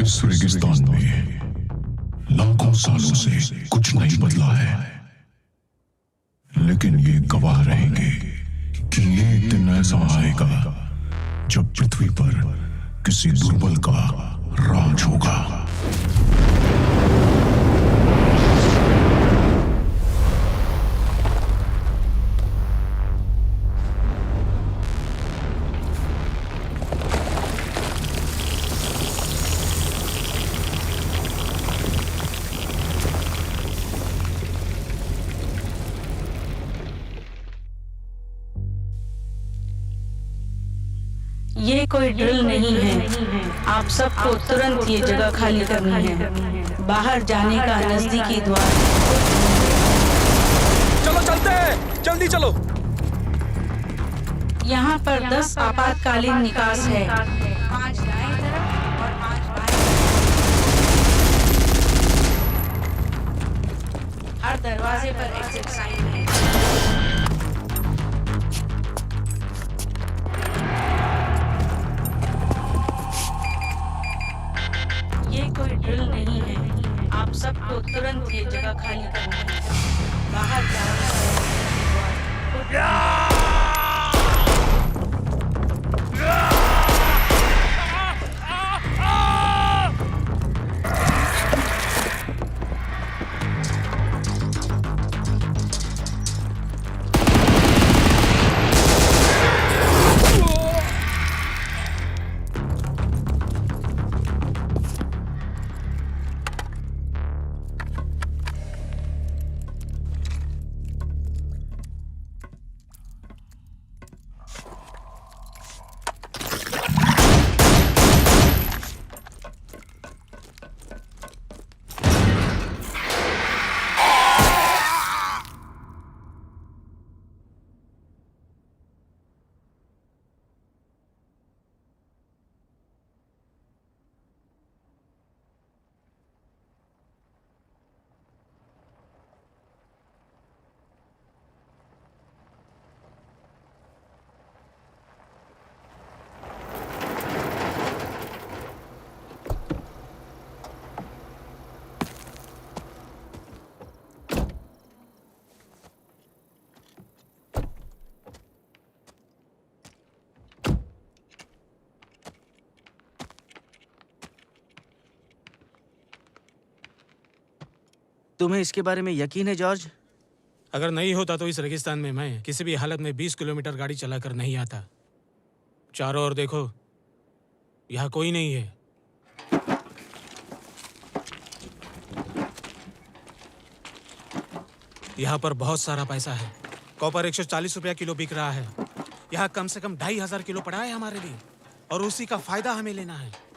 इस रेगिस्तान में लाखों सालों से कुछ नहीं बदला है, लेकिन ये गवाह रहेंगे कि एक दिन ऐसा आएगा जब पृथ्वी पर किसी दुर्बल का राज होगा। ये कोई ड्रिल नहीं है। आप सबको तुरंत ये जगह खाली करनी है। बाहर जाने का नजदीकी द्वार। चलो चलते हैं, जल्दी चलो। यहाँ पर 10 आपातकालीन निकास है। 5 दाएं तरफ और 5 बाएं। हर दरवाजे पर एग्जिट साइन है। कोई ड्रिल नहीं है। आप सबको तुरंत ये जगह खाली करनी है। बाहर जाने तुम्हें इसके बारे में यकीन है जॉर्ज? अगर नहीं होता तो इस रेगिस्तान में मैं किसी भी हालत में 20 किलोमीटर गाड़ी चलाकर नहीं आता। चारों ओर देखो, यहाँ कोई नहीं है। यहाँ पर बहुत सारा पैसा है। कॉपर 140 रुपया किलो बिक रहा है। यहाँ कम से कम 2500 किलो पड़ा है हमारे लिए, और उसी का फायदा हमें लेना है।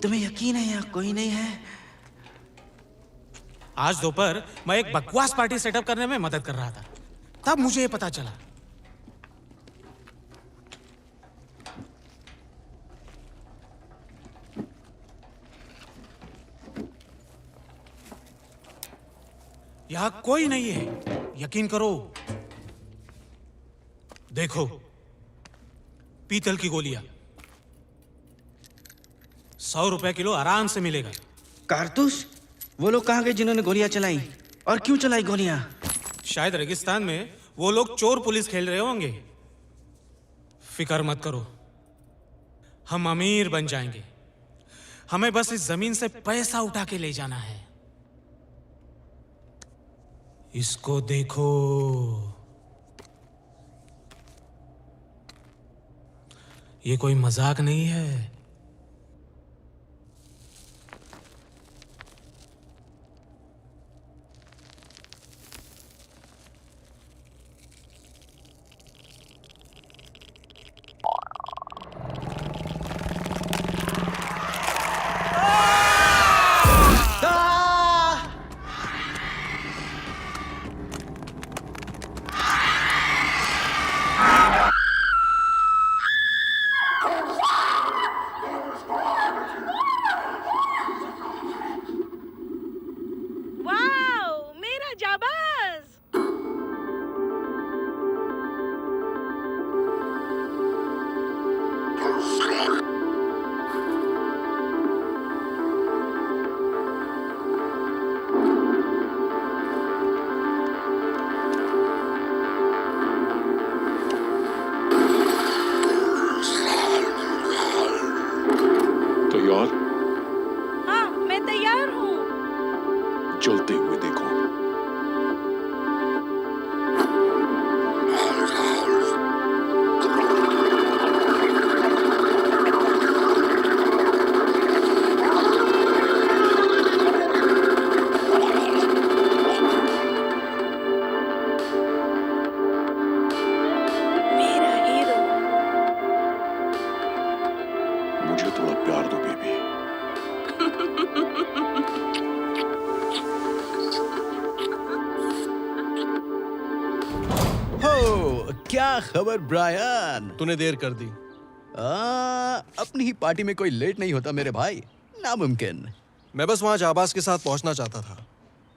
तुम्हें यकीन है यहाँ कोई नहीं है? आज दोपहर मैं एक बकवास पार्टी सेटअप करने में मदद कर रहा था, तब मुझे ये पता चला। यहाँ कोई नहीं है, यकीन करो। देखो, पीतल की गोलियां 100 रुपए किलो आराम से मिलेगा। कारतूस? वो लोग कहाँ गए जिन्होंने गोलियां चलाई? और क्यों चलाई गोलियां? शायद रेगिस्तान में वो लोग चोर पुलिस खेल रहे होंगे। फिक्र मत करो, हम अमीर बन जाएंगे। हमें बस इस जमीन से पैसा उठा के ले जाना है। इसको देखो, ये कोई मजाक नहीं है। वाओ, मेरा जाबाज। तैयार? हाँ, मैं तैयार हूँ। चलते हुए देखो। मेरा हीरो। मुझे थोड़ा प्यार दो बेबी। हो, क्या खबर ब्रायन? तूने देर कर दी। अपनी ही पार्टी में कोई लेट नहीं होता मेरे भाई, नामुमकिन। मैं बस वहाँ जाबाज के साथ पहुँचना चाहता था।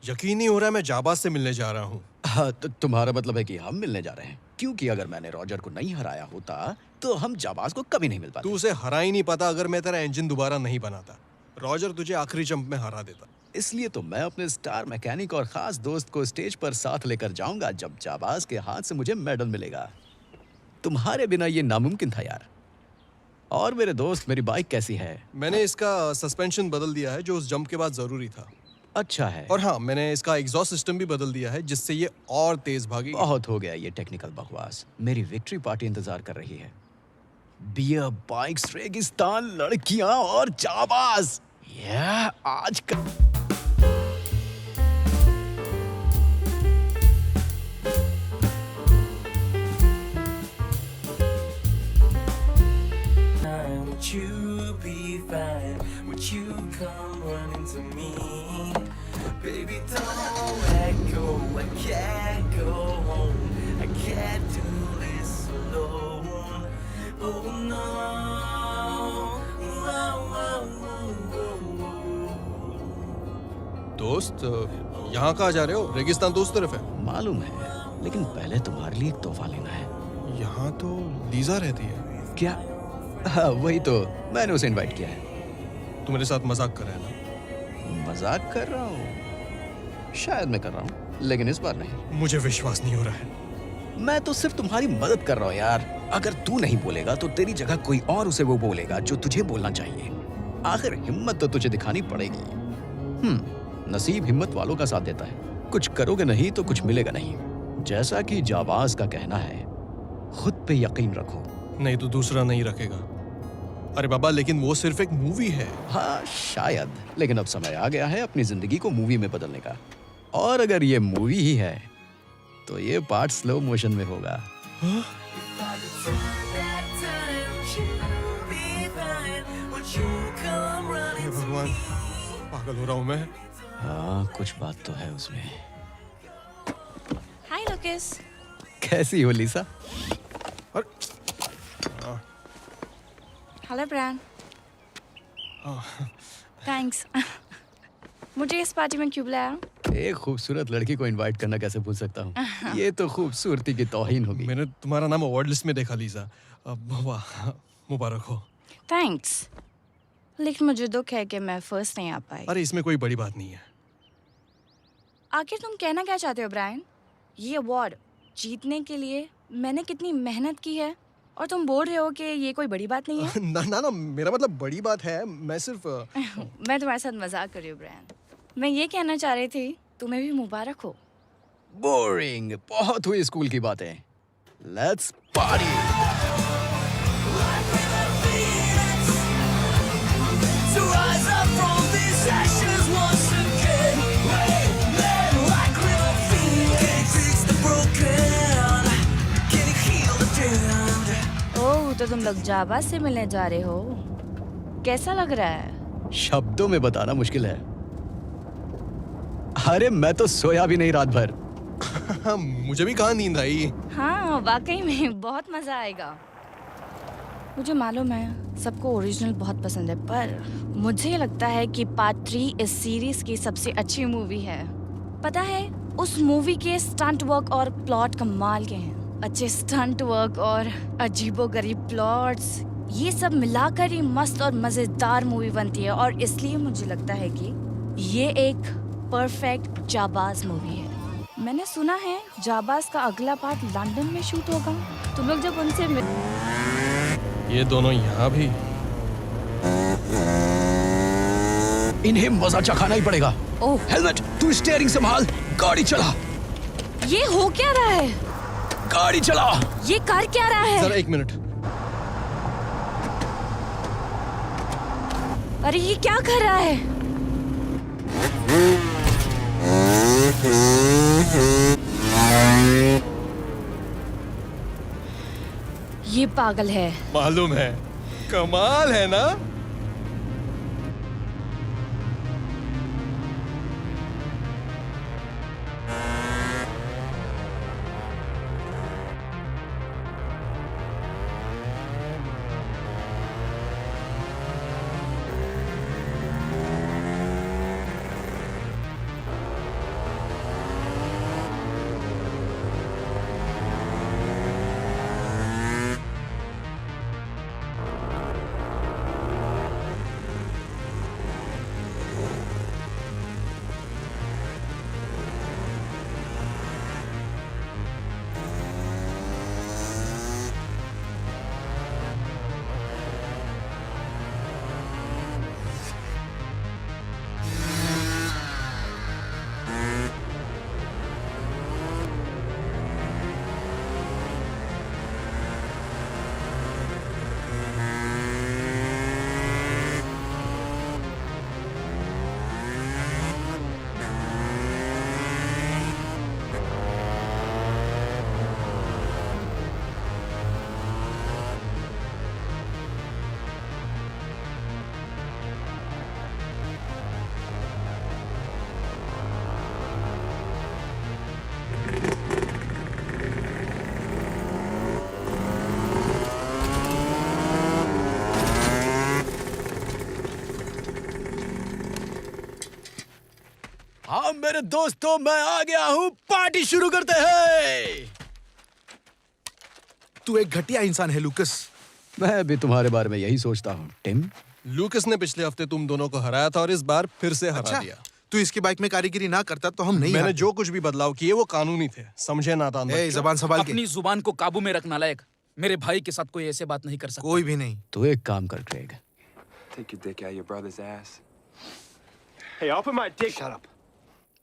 यकीन नहीं हो रहा है मैं जाबाज से मिलने जा रहा हूँ। हाँ, तो तुम्हारा मतलब है कि हम मिलने जा रहे हैं? क्योंकि अगर मैंने रॉजर को नहीं हराया होता तो हम जाबाज को कभी नहीं मिल पाते। तू उसे हरा ही नहीं पाता अगर मैं तेरा इंजन दोबारा नहीं बनाता। रॉजर तुझे आखिरी जंप में हरा देता। इसलिए तो मैं अपने स्टार मैकेनिक और खास दोस्त को स्टेज पर साथ लेकर जाऊंगा जब जाबाज के हाथ से मुझे मेडल मिलेगा। तुम्हारे बिना ये नामुमकिन था यार। और मेरे दोस्त, मेरी बाइक कैसी है? मैंने इसका सस्पेंशन बदल दिया है जो उस जंप के बाद जरूरी था। अच्छा है। और हाँ, मैंने इसका एग्जॉस्ट सिस्टम भी बदल दिया है जिससे ये और तेज भागेगी। बहुत हो गया ये टेक्निकल बकवास। मेरी विक्ट्री पार्टी इंतजार कर रही है। बियर, बाइक्स, रेगिस्तान, लड़कियां और जाबाज। यह आज का Would you be fine? Would you come running to me? Baby, don't let go. I can't go home. I can't do this alone. Oh no. दोस्त, यहाँ कहाँ जा रहे हो? रेगिस्तान तो उस तरफ है। मालूम है, लेकिन पहले तुम्हारे लिए एक तोहफा लेना है। यहाँ तो लीजा रहती है। क्या? हाँ, वही तो, मैंने उसे इनवाइट किया है। तू मेरे साथ मजाक कर रहा है ना? मजाक कर रहा हूँ? शायद मैं कर रहा हूँ, लेकिन इस बार नहीं। मुझे विश्वास नहीं हो रहा है। मैं तो सिर्फ तुम्हारी मदद कर रहा हूँ यार। अगर तू नहीं बोलेगा तो तेरी जगह कोई और उसे वो बोलेगा जो तुझे बोलना चाहिए। आखिर हिम्मत तो तुझे दिखानी पड़ेगी। नसीब हिम्मत वालों का साथ देता है। कुछ करोगे नहीं तो कुछ मिलेगा नहीं। जैसा कि जाबाज का कहना है, खुद पे यकीन रखो। नहीं तो दूसरा नहीं रखेगा। अरे बाबा, लेकिन वो सिर्फ एक मूवी है। हाँ शायद, लेकिन अब समय आ गया है अपनी जिंदगी को मूवी में बदलने का। और अगर ये मूवी ही है तो ये पार्ट स्लो मोशन में होगा। हे भगवान, पागल हो रहा हूँ मैं। हाँ, कुछ बात तो है उसमें। हाय लुकिस। कैसी हो लिसा? Hello Brian. थैंक्स। मुझे इस पार्टी में क्यों बुलाया? एक खूबसूरत लड़की को इनवाइट करना कैसे भूल सकता हूँ? ये तो खूबसूरती की तौहीन होगी। मैंने तुम्हारा नाम अवार्ड लिस्ट में देखा लीजा। वाह, मुबारक हो। थैंक्स, लेकिन मुझे दुख है कि मैं फर्स्ट नहीं आ पाई। अरे इसमें कोई बड़ी बात नहीं है। आखिर तुम कहना क्या चाहते हो ब्रायन? ये अवार्ड जीतने के लिए मैंने कितनी मेहनत की है और तुम बोल रहे हो कि ये कोई बड़ी बात नहीं है। ना ना ना, मेरा मतलब बड़ी बात है। मैं सिर्फ मैं तुम्हारे साथ मजाक कर रही हूँ ब्रायन। मैं ये कहना चाह रही थी तुम्हें भी मुबारक हो। बोरिंग, बहुत हुई स्कूल की बातें। Let's party. To rise up from these ashes once again. Radiant like river phoenix. Can you fix the broken? Can you heal the damned? ओह, तो तुम लोग जाबाज से मिलने जा रहे हो। कैसा लग रहा है? शब्दों में बताना मुश्किल है। अरे मैं तो सोया भी नहीं रात भर। मुझे भी कहाँ नींद आई। हाँ, वाकई में बहुत मजा आएगा। मुझे मालूम है सबको ओरिजिनल बहुत पसंद है, पर मुझे लगता है कि पार्ट 3 इस सीरीज की सबसे अच्छी मूवी है। पता है, उस मूवी के स्टंट वर्क और प्लॉट कमाल के हैं। अच्छे स्टंट वर्क और अजीबोगरीब प्लॉट्स, ये सब मिलाकर ही मस्त और मजेदार मूवी बनती है। और इसलिए मुझे लगता है कि ये एक परफेक्ट जाबाज मूवी है। मैंने सुना है जाबाज का अगला पार्ट लंदन में शूट होगा। तुम लोग जब उनसे ये दोनों यहाँ भी। इन्हें मजा चखाना ही पड़ेगा। ओह, हेलमेट, तू स्टीयरिंग संभाल, गाड़ी चला। ये हो क्या रहा है? गाड़ी चला। ये कर क्या रहा है? जरा 1 मिनट। अरे ये क्या कर रहा है? ये पागल है। मालूम है, कमाल है ना। हाँ मेरे दोस्तों, मैं आ गया हूँ। पार्टी शुरू करते हैं। तू एक घटिया इंसान है लूकस। मैं भी तुम्हारे बारे में यही सोचता हूँ टिम। लूकस ने पिछले हफ्ते तुम दोनों को हराया था और इस बार फिर से हरा दिया। तू इसकी बाइक में कारीगरी ना करता तो हम नहीं मैंने हारते। जो कुछ भी बदलाव किए वो कानूनी थे, समझे नादान ए, बच्चों? जबान संभाल के। अपनी जुबान को काबू में रखना लायक। मेरे भाई के साथ कोई ऐसे बात नहीं कर सकता। कोई भी नहीं। तू एक काम कर Craig. Take your dick out your brother's ass. Hey, I'll put my dick. Shut up.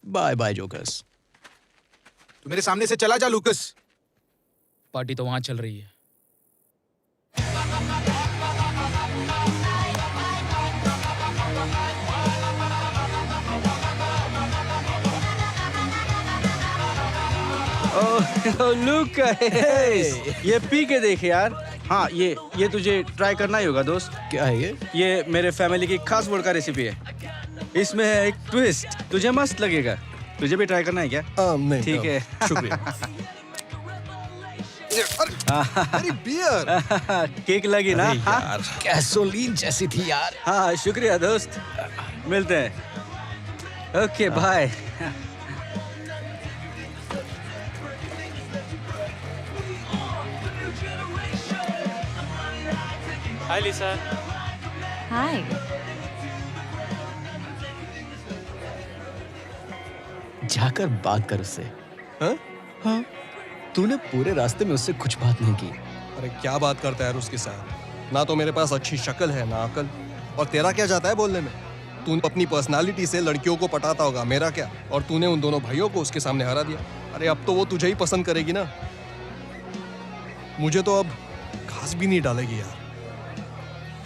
Bye bye jokers. तू मेरे सामने से चला जा लूकस। पार्टी तो वहां चल रही है। लुक, ये पी के देख यार। हाँ, ये तुझे ट्राई करना ही होगा दोस्त। क्या है ये? ये मेरे फैमिली की खास वोडका रेसिपी है। इसमें है एक ट्विस्ट, तुझे मस्त लगेगा। तुझे भी ट्राई करना है क्या? नहीं, ठीक है, शुक्रिया। अरे बियर। केक लगी ना? यार गैसोलीन जैसी थी यार। हाँ, शुक्रिया दोस्त। मिलते हैं। Okay, bye. Hi, Lisa. Hi. जाकर बात कर उससे। हाँ? तूने पूरे रास्ते में उससे कुछ बात नहीं की। अरे क्या बात करता है यार उसके साथ? ना तो मेरे पास अच्छी शक्ल है ना अकल, और तेरा क्या जाता है बोलने में? तू अपनी पर्सनालिटी से लड़कियों को पटाता होगा, मेरा क्या? और तूने उन दोनों भाइयों को उसके सामने हरा दिया। अरे अब तो वो तुझे ही पसंद करेगी ना, मुझे तो अब घास भी नहीं डालेगी यार।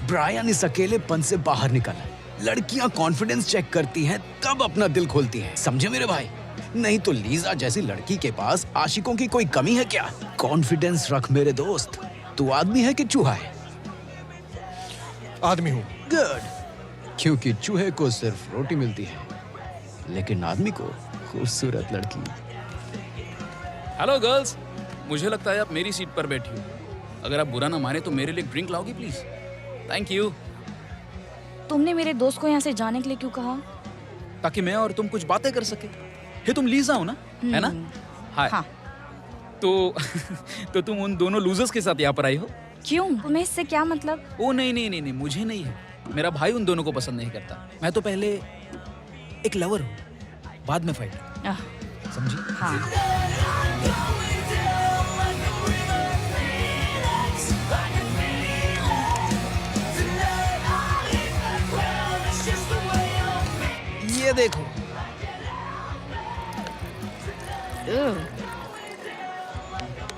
ब्रायन इस अकेलेपन से बाहर निकल। लड़कियां कॉन्फिडेंस चेक करती हैं तब अपना दिल खोलती हैं, समझे मेरे भाई? नहीं तो लीजा जैसी लड़की के पास आशिकों की कोई कमी है क्या? कॉन्फिडेंस रख मेरे दोस्त। तू आदमी है कि चूहा है? आदमी हूँ। गुड, क्योंकि चूहे को सिर्फ रोटी मिलती है, लेकिन आदमी को खूबसूरत लड़की। हेलो गर्ल्स, मुझे लगता है आप मेरी सीट पर बैठी हो। अगर आप बुरा ना माने तो मेरे लिए ड्रिंक लाओगी प्लीज? Thank you. तुमने मेरे दोस्त को यहाँ से जाने के लिए क्यों कहा? ताकि मैं और तुम कुछ बातें कर सके। हे तुम लीजा हो ना, है ना? हाय। हाँ। तो तुम उन दोनों लूजर्स के साथ यहाँ पर आई हो? क्यों? तुम्हें इससे क्या मतलब? ओ नहीं, मुझे नहीं है। मेरा भाई उन दोनों को पसंद नहीं करता। मैं तो पहले एक लवर हूँ, बाद में फाइटर। समझी? हाँ। ये देखो,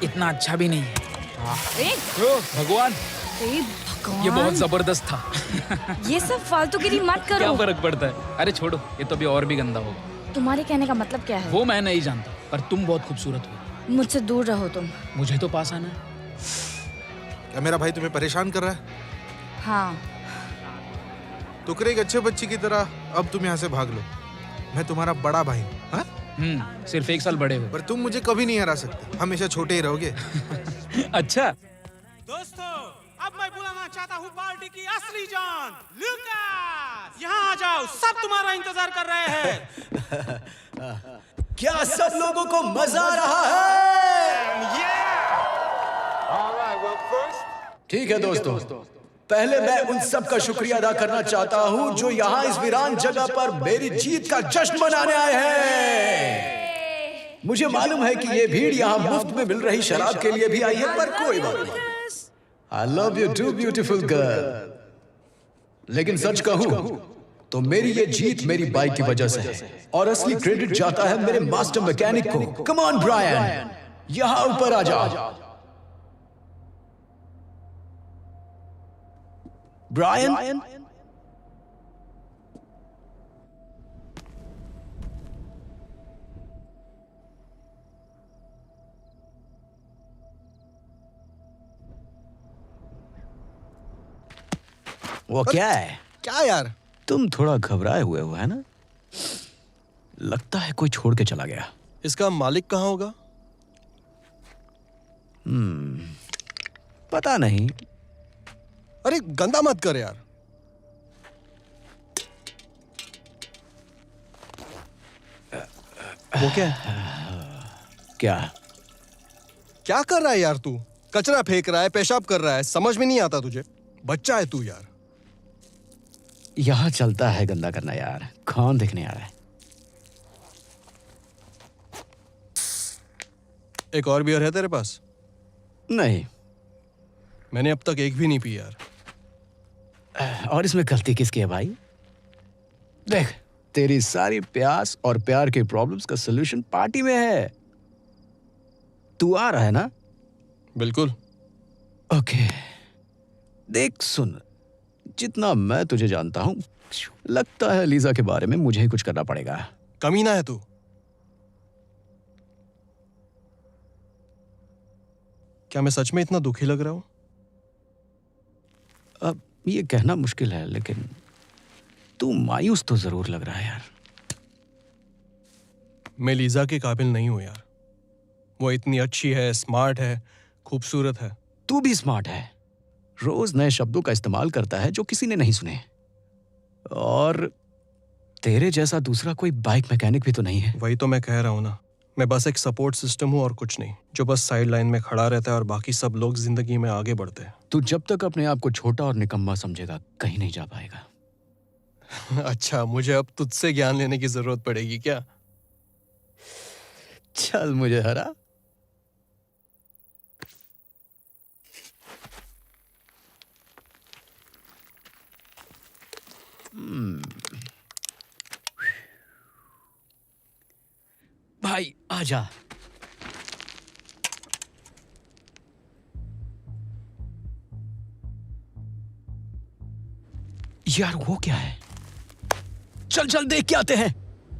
इतना अच्छा भी नहीं है। भगवान, ये बहुत जबरदस्त था। ये सब फालतूगिरी मत क्या करो। फर्क पड़ता है? अरे छोड़ो, ये तो अभी और भी गंदा होगा। तुम्हारे कहने का मतलब क्या है? वो मैं नहीं जानता, पर तुम बहुत खूबसूरत हो। मुझसे दूर रहो तुम। मुझे तो पास आना है। क्या मेरा भाई तुम्हें परेशान कर रहा है? हाँ। टुकड़े एक अच्छे बच्चे की तरह अब तुम यहाँ से भाग लो। मैं तुम्हारा बड़ा भाई हूँ, हाँ? सिर्फ 1 साल बड़े हो। पर तुम मुझे कभी नहीं हरा सकते, हमेशा छोटे ही रहोगे। अच्छा दोस्तों, अब मैं बुलाना चाहता हूँ पार्टी की असली जान, लूकास। यहाँ आ जाओ, सब तुम्हारा इंतजार कर रहे हैं। क्या सब लोगों को मजा आ रहा है? ठीक है दोस्तों, पहले मैं उन सब का शुक्रिया अदा करना चाहता हूं जो यहाँ इस वीरान जगह पर मेरी जीत का जश्न मनाने आए हैं। मुझे मालूम है कि ये भीड़ यहाँ मुफ्त में मिल रही शराब के लिए भी आई है, पर कोई बात नहीं। I love you too, beautiful girl. लेकिन सच कहूं तो मेरी ये जीत मेरी बाइक की वजह से है, और असली क्रेडिट जाता है मेरे मास्टर मैकेनिक को। कम ऑन ब्रायन, यहाँ ऊपर आ जा। ब्रायन, वो क्या है? क्या यार? तुम थोड़ा घबराए हुए हो, है ना? लगता है कोई छोड़ के चला गया। इसका मालिक कहाँ होगा? पता नहीं। अरे गंदा मत कर यार। वो क्या है? क्या क्या कर रहा है यार तू? कचरा फेंक रहा है, पेशाब कर रहा है, समझ में नहीं आता तुझे? बच्चा है तू यार। यहाँ चलता है गंदा करना यार, कौन देखने आ रहा है? एक और बियर है तेरे पास? नहीं, मैंने अब तक एक भी नहीं पी यार। और इसमें गलती किसकी है भाई? देख, तेरी सारी प्यास और प्यार के प्रॉब्लम्स का सलूशन पार्टी में है। तू आ रहा है ना? बिल्कुल। ओके, देख सुन, जितना मैं तुझे जानता हूं, लगता है लीजा के बारे में मुझे ही कुछ करना पड़ेगा। कमीना है तू। क्या मैं सच में इतना दुखी लग रहा हूं? अब ये कहना मुश्किल है, लेकिन तू मायूस तो जरूर लग रहा है यार। मैं लीजा के काबिल नहीं हूं यार। वो इतनी अच्छी है, स्मार्ट है, खूबसूरत है। तू भी स्मार्ट है, रोज नए शब्दों का इस्तेमाल करता है जो किसी ने नहीं सुने। और तेरे जैसा दूसरा कोई बाइक मैकेनिक भी तो नहीं है। वही तो मैं कह रहा हूं ना, मैं बस एक सपोर्ट सिस्टम हूं और कुछ नहीं, जो बस साइड लाइन में खड़ा रहता है और बाकी सब लोग जिंदगी में आगे बढ़ते हैं। तू जब तक अपने आप को छोटा और निकम्मा समझेगा, कहीं नहीं जा पाएगा। अच्छा, मुझे अब तुझसे ज्ञान लेने की जरूरत पड़ेगी क्या? चल मुझे हरा। भाई आजा। यार वो क्या है? चल चल देख के आते हैं।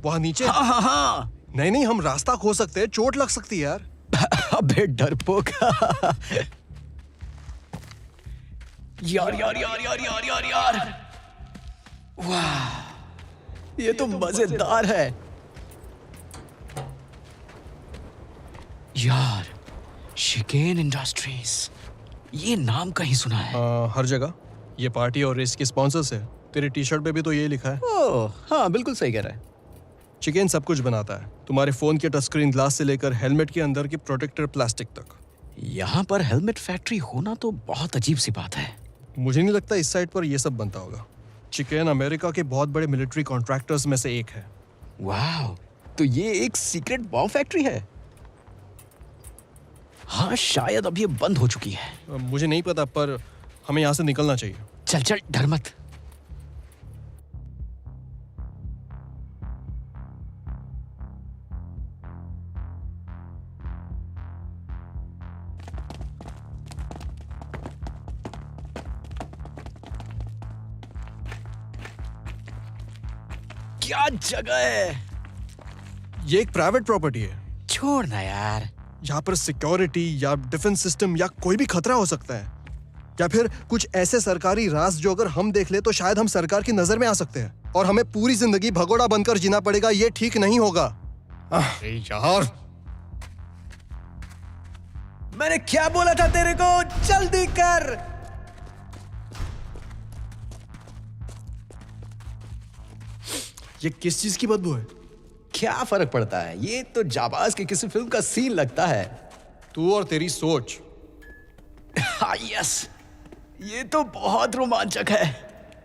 वहां नीचे? हाँ हाँ हाँ। नहीं नहीं, हम रास्ता खो सकते हैं, चोट लग सकती है यार। अबे डरपोक। यार यार यार यार यार यार यार, वाह ये तो मजेदार है यार। शिकेन इंडस्ट्रीज, ये नाम कहीं सुना है। हर जगह। ये पार्टी और रेस के स्पॉन्सर्स है। तेरी टी शर्ट पे भी तो यही लिखा है। ओह हाँ, बिल्कुल सही कह रहा है। चिकेन सब कुछ बनाता है, तुम्हारे फोन के टच स्क्रीन ग्लास से लेकर हेलमेट के अंदर की प्रोटेक्टर प्लास्टिक तक। यहाँ पर हेलमेट फैक्ट्री होना तो बहुत अजीब सी बात है। मुझे नहीं लगता इस साइड पर ये सब बनता होगा। चिकेन अमेरिका के बहुत बड़े मिलिट्री कॉन्ट्रैक्टर्स में से एक है। वाह, तो ये एक सीक्रेट बॉम्ब फैक्ट्री है। हाँ शायद अब ये बंद हो चुकी है। मुझे नहीं पता, पर हमें यहाँ से निकलना चाहिए। चल चल, डर मत। क्या जगह है? ये एक प्राइवेट प्रॉपर्टी है। छोड़ना यार। यहाँ पर सिक्योरिटी या डिफेंस सिस्टम या कोई भी खतरा हो सकता है, या फिर कुछ ऐसे सरकारी राज जो अगर हम देख ले तो शायद हम सरकार की नजर में आ सकते हैं और हमें पूरी जिंदगी भगोड़ा बनकर जीना पड़ेगा। ये ठीक नहीं होगा। अरे यार, मैंने क्या बोला था तेरे को? जल्दी कर। ये किस चीज की बदबू है? क्या फर्क पड़ता है, ये तो जाबाज की किसी फिल्म का सीन लगता है। तू और तेरी सोच। हाँ यस, ये तो बहुत रोमांचक है।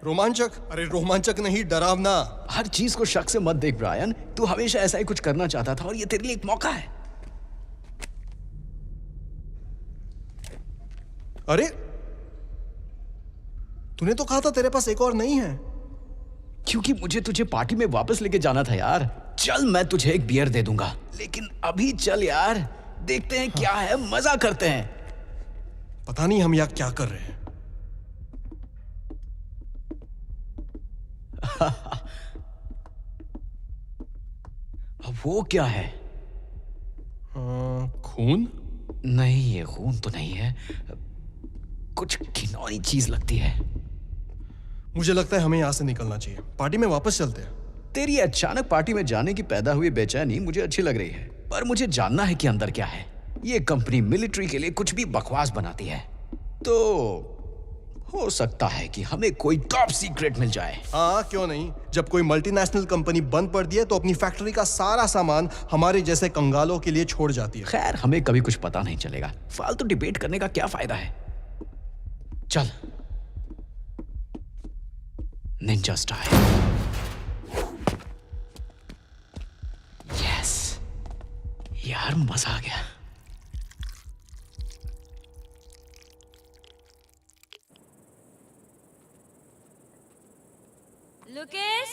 रोमांचक? अरे रोमांचक नहीं, डरावना। हर चीज को शक से मत देख ब्रायन, तू हमेशा ऐसा ही कुछ करना चाहता था और ये तेरे लिए एक मौका है। अरे तूने तो कहा था तेरे पास एक और नहीं है। क्योंकि मुझे तुझे पार्टी में वापस लेके जाना था यार। चल मैं तुझे एक बियर दे दूंगा, लेकिन अभी चल यार, देखते हैं क्या है, मजा करते हैं। पता नहीं हम यहाँ क्या कर रहे हैं। अब वो क्या है? खून? नहीं, ये खून तो नहीं है, कुछ घिनौनी चीज लगती है। मुझे लगता है हमें यहाँ से निकलना चाहिए, पार्टी में वापस चलते हैं। तेरी अचानक पार्टी में जाने की पैदा हुई बेचैनी मुझे अच्छी लग रही है, पर मुझे जानना है कि अंदर क्या है। ये कंपनी मिलिट्री के लिए कुछ भी बकवास बनाती है, तो हो सकता है कि हमें कोई टॉप सीक्रेट मिल जाए। हाँ क्यों नहीं। जब कोई मल्टीनेशनल कंपनी बंद पड़ दी है तो अपनी फैक्ट्री का सारा सामान हमारे जैसे कंगालों के लिए छोड़ जाती है। खैर हमें कभी कुछ पता नहीं चलेगा, फालतू डिबेट करने का क्या फायदा है। चल, निंजा स्टाइल। यस यार, मजा आ गया। Lucas?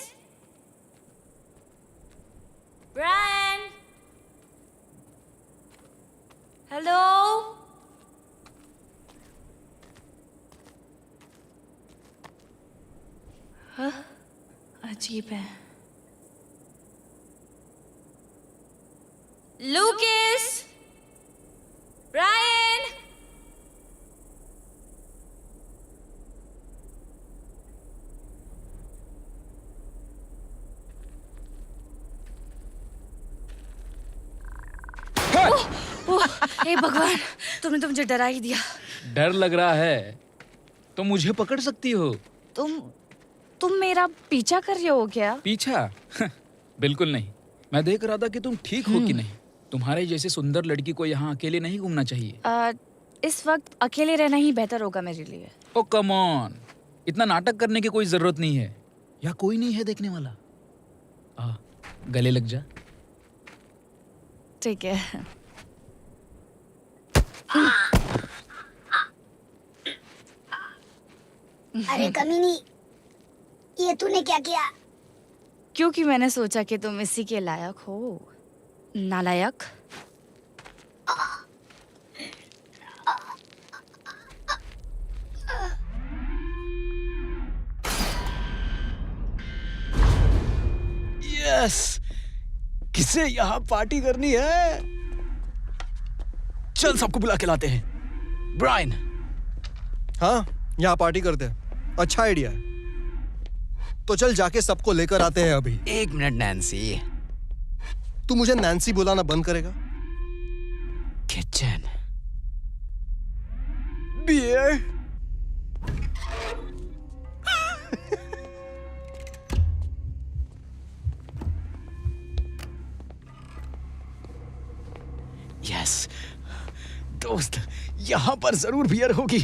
Brian? Hello? हाँ? अजीब है। Lucas? Brian? हे भगवान, तुमने तो मुझे डरा ही दिया। डर लग रहा है तो मुझे पकड़ सकती हो। तुम मेरा पीछा कर रहे हो क्या? पीछा? बिल्कुल नहीं, मैं देख रहा था कि तुम ठीक हो कि नहीं। तुम्हारे जैसे सुंदर लड़की को यहाँ अकेले नहीं घूमना चाहिए। इस वक्त अकेले रहना ही बेहतर होगा मेरे लिए। ओ कम ऑन, इतना नाटक करने की कोई जरूरत नहीं है। यहाँ कोई नहीं है देखने वाला। गले लग जा। ठीक है। अरे कमीनी, ये तूने क्या किया? क्योंकि मैंने सोचा कि तुम इसी के लायक हो, नालायक। यस, किसे यहाँ पार्टी करनी है? चल सबको बुला के लाते हैं। ब्रायन। हाँ, यहाँ पार्टी करते हैं। अच्छा आइडिया है। तो चल जाके सबको लेकर आते हैं अभी। एक मिनट नैन्सी। तू मुझे नैन्सी बुलाना बंद करेगा? किचन। बियर। यस दोस्त, यहां पर जरूर बियर होगी।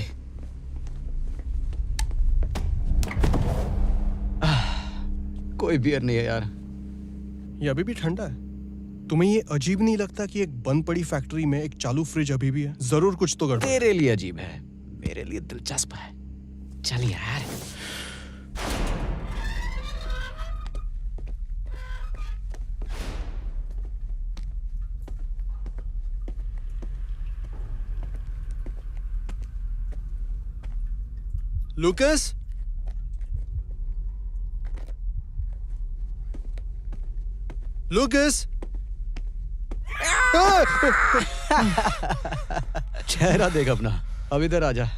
कोई बियर नहीं है यार। ये अभी भी ठंडा है। तुम्हें ये अजीब नहीं लगता कि एक बंद पड़ी फैक्ट्री में एक चालू फ्रिज अभी भी है? जरूर कुछ तो गड़बड़। तेरे लिए अजीब है, मेरे लिए दिलचस्प है। चल यार। लूकस, लूकस। चेहरा देख अपना। अब इधर आजा।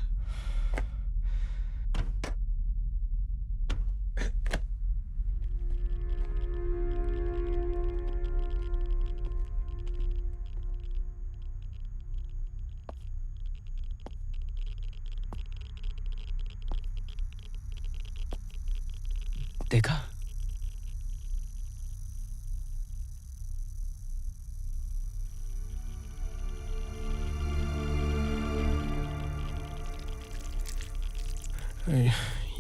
देखा?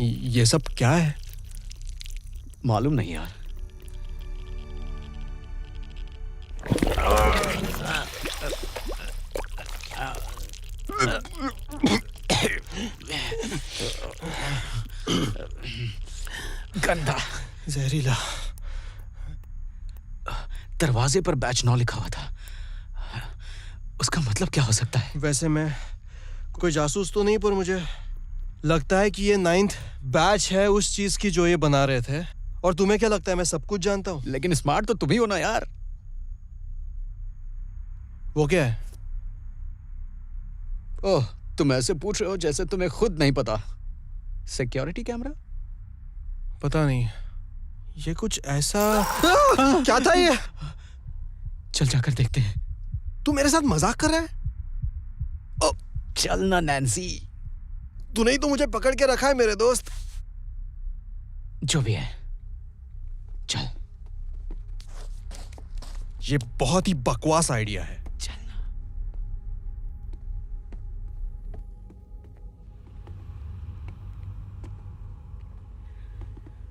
ये सब क्या है? मालूम नहीं यार। गंदा, जहरीला। दरवाजे पर बैच 9 लिखा हुआ था। उसका मतलब क्या हो सकता है? वैसे मैं कोई जासूस तो नहीं, पर मुझे लगता है कि ये 9th बैच है उस चीज की जो ये बना रहे थे। और तुम्हें क्या लगता है मैं सब कुछ जानता हूँ? लेकिन स्मार्ट तो तुम ही हो ना यार। वो क्या है? ओह, तुम ऐसे पूछ रहे हो जैसे तुम्हें खुद नहीं पता। Security camera? पता नहीं, ये कुछ ऐसा क्या था ये? चल जाकर देखते हैं। तू मेरे साथ मजाक कर रहा है? ओ, चल ना नैन्सी। तूने ही तो मुझे पकड़ के रखा है मेरे दोस्त। जो भी है, चल। ये बहुत ही बकवास आइडिया है।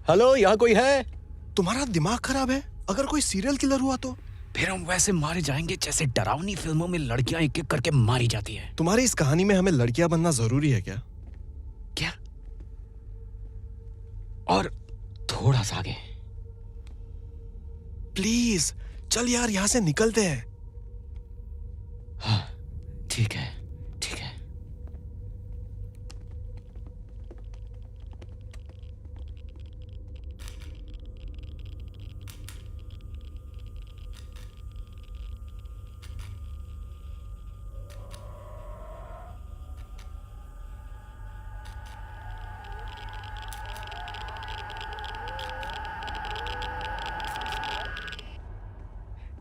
हेलो, यहाँ कोई है? तुम्हारा दिमाग खराब है? अगर कोई सीरियल किलर हुआ तो? फिर हम वैसे मारे जाएंगे जैसे डरावनी फिल्मों में लड़कियां एक एक करके मारी जाती है। तुम्हारी इस कहानी में हमें लड़कियां बनना जरूरी है क्या? क्या? और थोड़ा सा आगे। प्लीज चल यार, यहां से निकलते हैं। हाँ, ठीक है, ठीक है।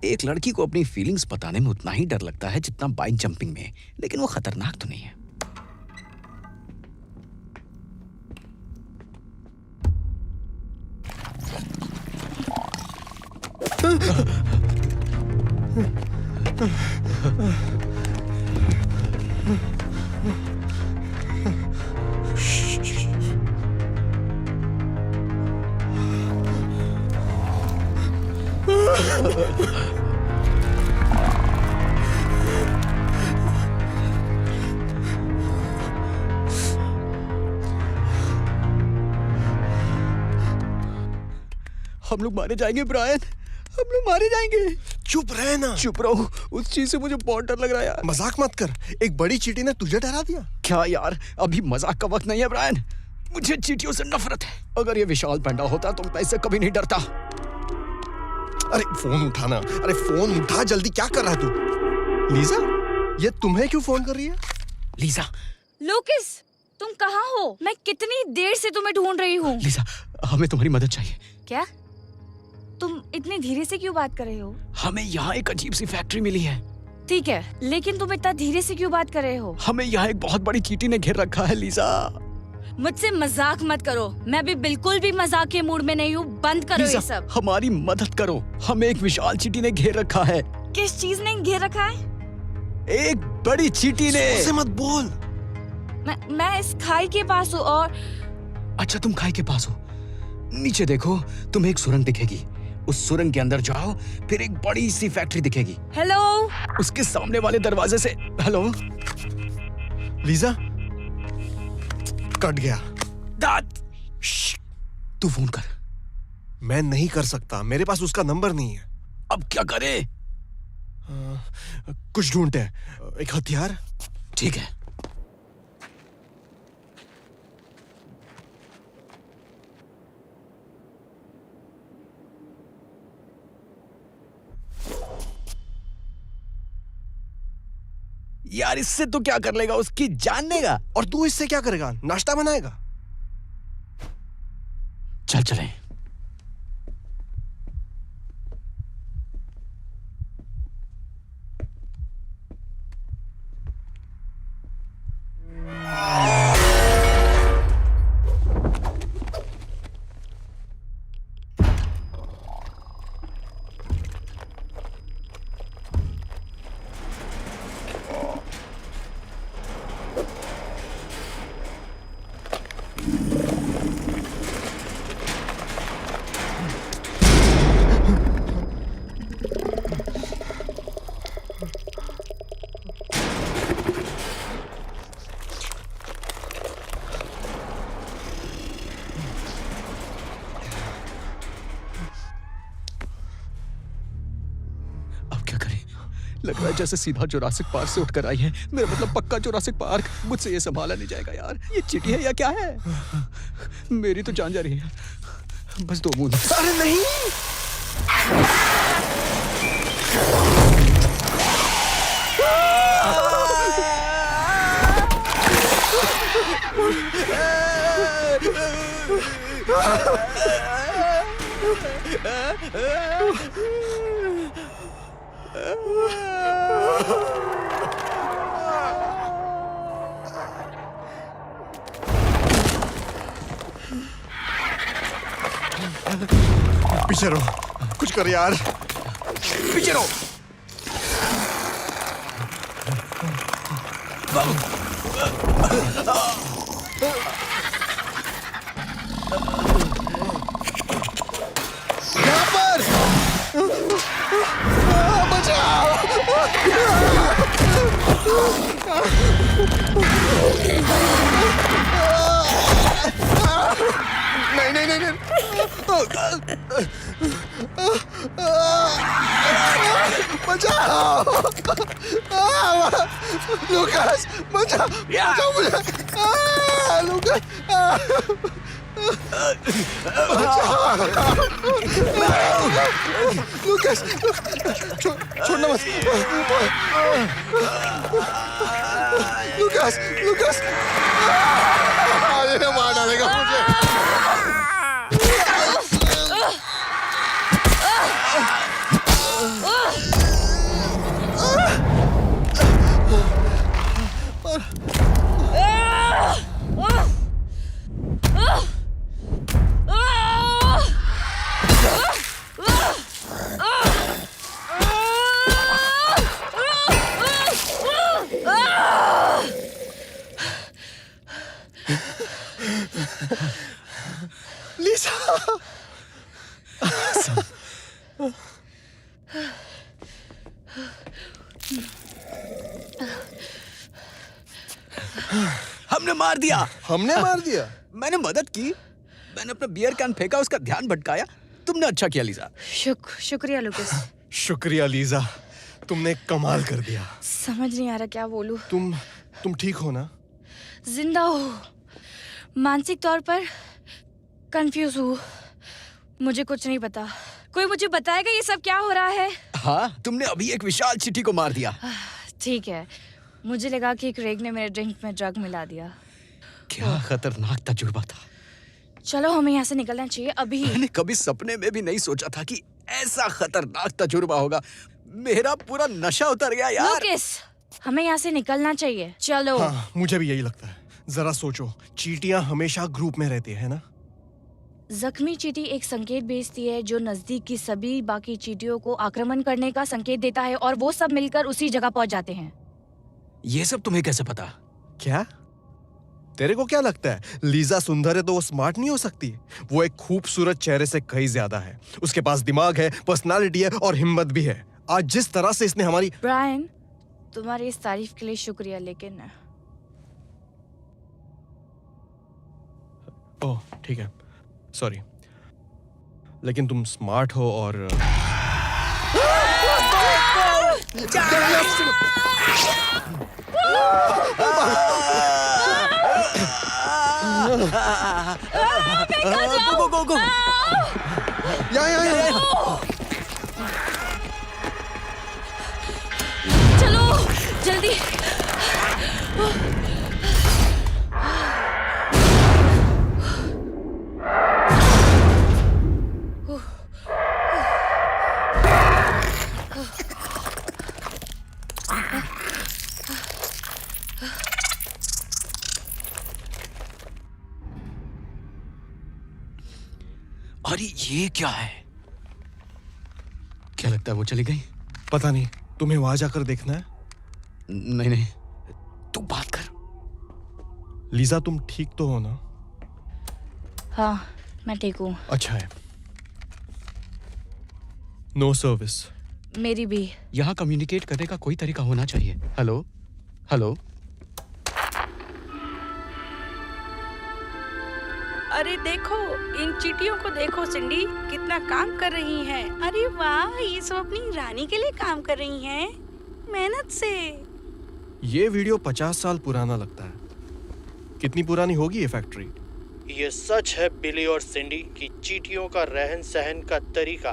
एक लड़की को अपनी फीलिंग्स बताने में उतना ही डर लगता है जितना बाइक जंपिंग में, लेकिन वो खतरनाक तो नहीं है। हम लोग मारे जाएंगे ब्रायन, हम लोग मारे जाएंगे। चुप रहे ना। चुप रहो, उस चीज से मुझे बहुत डर लग रहा है यार। मजाक मत कर, एक बड़ी चींटी ने तुझे डरा दिया। क्या यार, अभी मजाक का वक्त नहीं है ब्रायन। मुझे चींटियों से नफरत है। अगर ये विशाल पैंडा होता तो मैं इससे कभी नहीं डरता। अरे फोन उठाना, अरे फोन उठा जल्दी, क्या कर रहा है तू? लीजा, ये तुम्हें क्यों फोन कर रही है? लीजा। लूकिस, तुम कहाँ हो? मैं कितनी देर से तुम्हें ढूंढ रही हूँ। लीजा, हमें तुम्हारी मदद चाहिए। क्या? तुम इतनी धीरे से क्यों बात कर रहे हो? हमें यहाँ एक अजीब सी फैक्ट्री मिली है। ठीक है, लेकिन तुम इतना धीरे से क्यों बात कर रहे हो? हमें यहाँ एक बहुत बड़ी चींटी ने घेर रखा है लीजा। मुझसे मजाक मत करो, मैं भी बिल्कुल भी मजाक के मूड में नहीं हूँ। बंद करो ये सब। हमारी मदद करो, हमें एक विशाल चींटी ने घेर रखा है। किस चीज ने घेर रखा है? एक बड़ी चींटी ने। उसे मत बोल। मैं इस खाई के पास हूँ और... अच्छा, तुम खाई के पास हो। नीचे देखो, तुम्हें एक सुरंग दिखेगी। उस सुरंग के अंदर जाओ, फिर एक बड़ी सी फैक्ट्री दिखेगी। हेलो। उसके सामने वाले दरवाजे से। हेलो लीजा, कट गया। तू फोन कर। मैं नहीं कर सकता, मेरे पास उसका नंबर नहीं है। अब क्या करे? कुछ ढूंढते हैं, एक हथियार। ठीक है। यार, इससे तो क्या कर लेगा, उसकी जान लेगा। और तू इससे क्या करेगा? नाश्ता बनाएगा? चल चले। लग रहा है जैसे सीधा जुरासिक पार्क से उठकर आई है। मेरा मतलब पक्का जुरासिक पार्क। मुझसे ये संभाला नहीं जाएगा यार। ये चींटी है या क्या है? मेरी तो जान जा रही है। बस 2 बूंद। अरे नहीं। पीछे रहो, कुछ कर यार। पीछे रहो। यहाँ पर बचाओ। नहीं नहीं नहीं नहीं। बचाओ। लूकास, बचाओ बचाओ मुझे। लूकास, लूकास, छोड़ना मत। लूकास, लूकास, ये मार डालेगा मुझे। लीसा, हमने मार दिया। हमने मार दिया? मैंने मदद की। मैंने अपना बियर कैन फेंका, उसका ध्यान भटकाया। तुम तुमने अच्छा किया लीजा। शुक्रिया लुकिस। शुक्रिया लीजा, तुमने कमाल कर दिया। समझ नहीं आ रहा क्या बोलूं। तुम ठीक हो ना? जिंदा हूँ, मानसिक तौर पर कंफ्यूज हूँ। मुझे कुछ नहीं पता। कोई मुझे बताएगा ये सब क्या हो रहा है? हाँ, तुमने अभी एक विशाल चींटी को मार दिया। ठीक है, मुझे लगा कि क्रेग ने मेरे ड्रिंक में ड्रग मिला दिया। क्या खतरनाक तजुर्बा था। चलो हमें यहाँ से निकलना चाहिए अभी। मैंने कभी सपने में भी नहीं सोचा था कि ऐसा खतरनाक तजुर्बा होगा। मेरा पूरा नशा उतर गया यार। लुकिस, हमें यहाँ से निकलना चाहिए। चलो। हाँ, मुझे भी यही लगता है। जरा सोचो, चींटियां हमेशा ग्रुप में रहती है ना? जख्मी चींटी एक संकेत भेजती है जो नजदीक की सभी बाकी चींटियों को आक्रमण करने का संकेत देता है और वो सब मिलकर उसी जगह पहुंच जाते हैं। ये सब तुम्हें कैसे पता? क्या? तेरे को क्या लगता है लीजा सुंदर है तो वो स्मार्ट नहीं हो सकती? वो एक खूबसूरत चेहरे से कहीं ज्यादा है। उसके पास दिमाग है, पर्सनालिटी है और हिम्मत भी है। आज जिस तरह से इसने हमारी... ब्रायन, तुम्हारी इस तारीफ के लिए शुक्रिया, लेकिन... ओह, ठीक है, सॉरी। लेकिन तुम स्मार्ट हो और... गो। चलो जल्दी। अरे ये क्या है? क्या लगता है वो चली गई? पता नहीं, तुम्हें वहां जाकर देखना है? नहीं, तू बात कर। लीजा, तुम ठीक तो हो ना? हाँ, मैं ठीक हूँ। अच्छा है। No service. मेरी भी। यहाँ कम्युनिकेट करने का कोई तरीका होना चाहिए। हेलो? अरे देखो, इन चींटियों को देखो सिंडी, कितना काम कर रही हैं। अरे वाह, ये सब अपनी रानी के लिए काम कर रही हैं, मेहनत से। ये वीडियो 50 साल पुराना लगता है। कितनी पुरानी होगी ये फैक्ट्री? ये सच है बिली और सिंडी कि चींटियों का रहन सहन का तरीका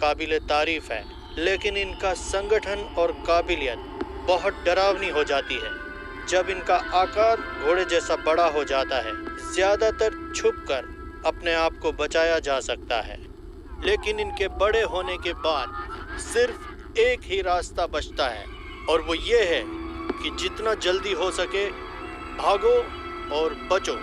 काबिले तारीफ है, लेकिन इनका संगठन और काबिलियत बहुत डरावनी हो जाती है जब इनका आकार घोड़े जैसा बड़ा हो जाता है। ज्यादातर छुपकर अपने आप को बचाया जा सकता है, लेकिन इनके बड़े होने के बाद सिर्फ एक ही रास्ता बचता है, और वो ये है कि जितना जल्दी हो सके भागो और बचो।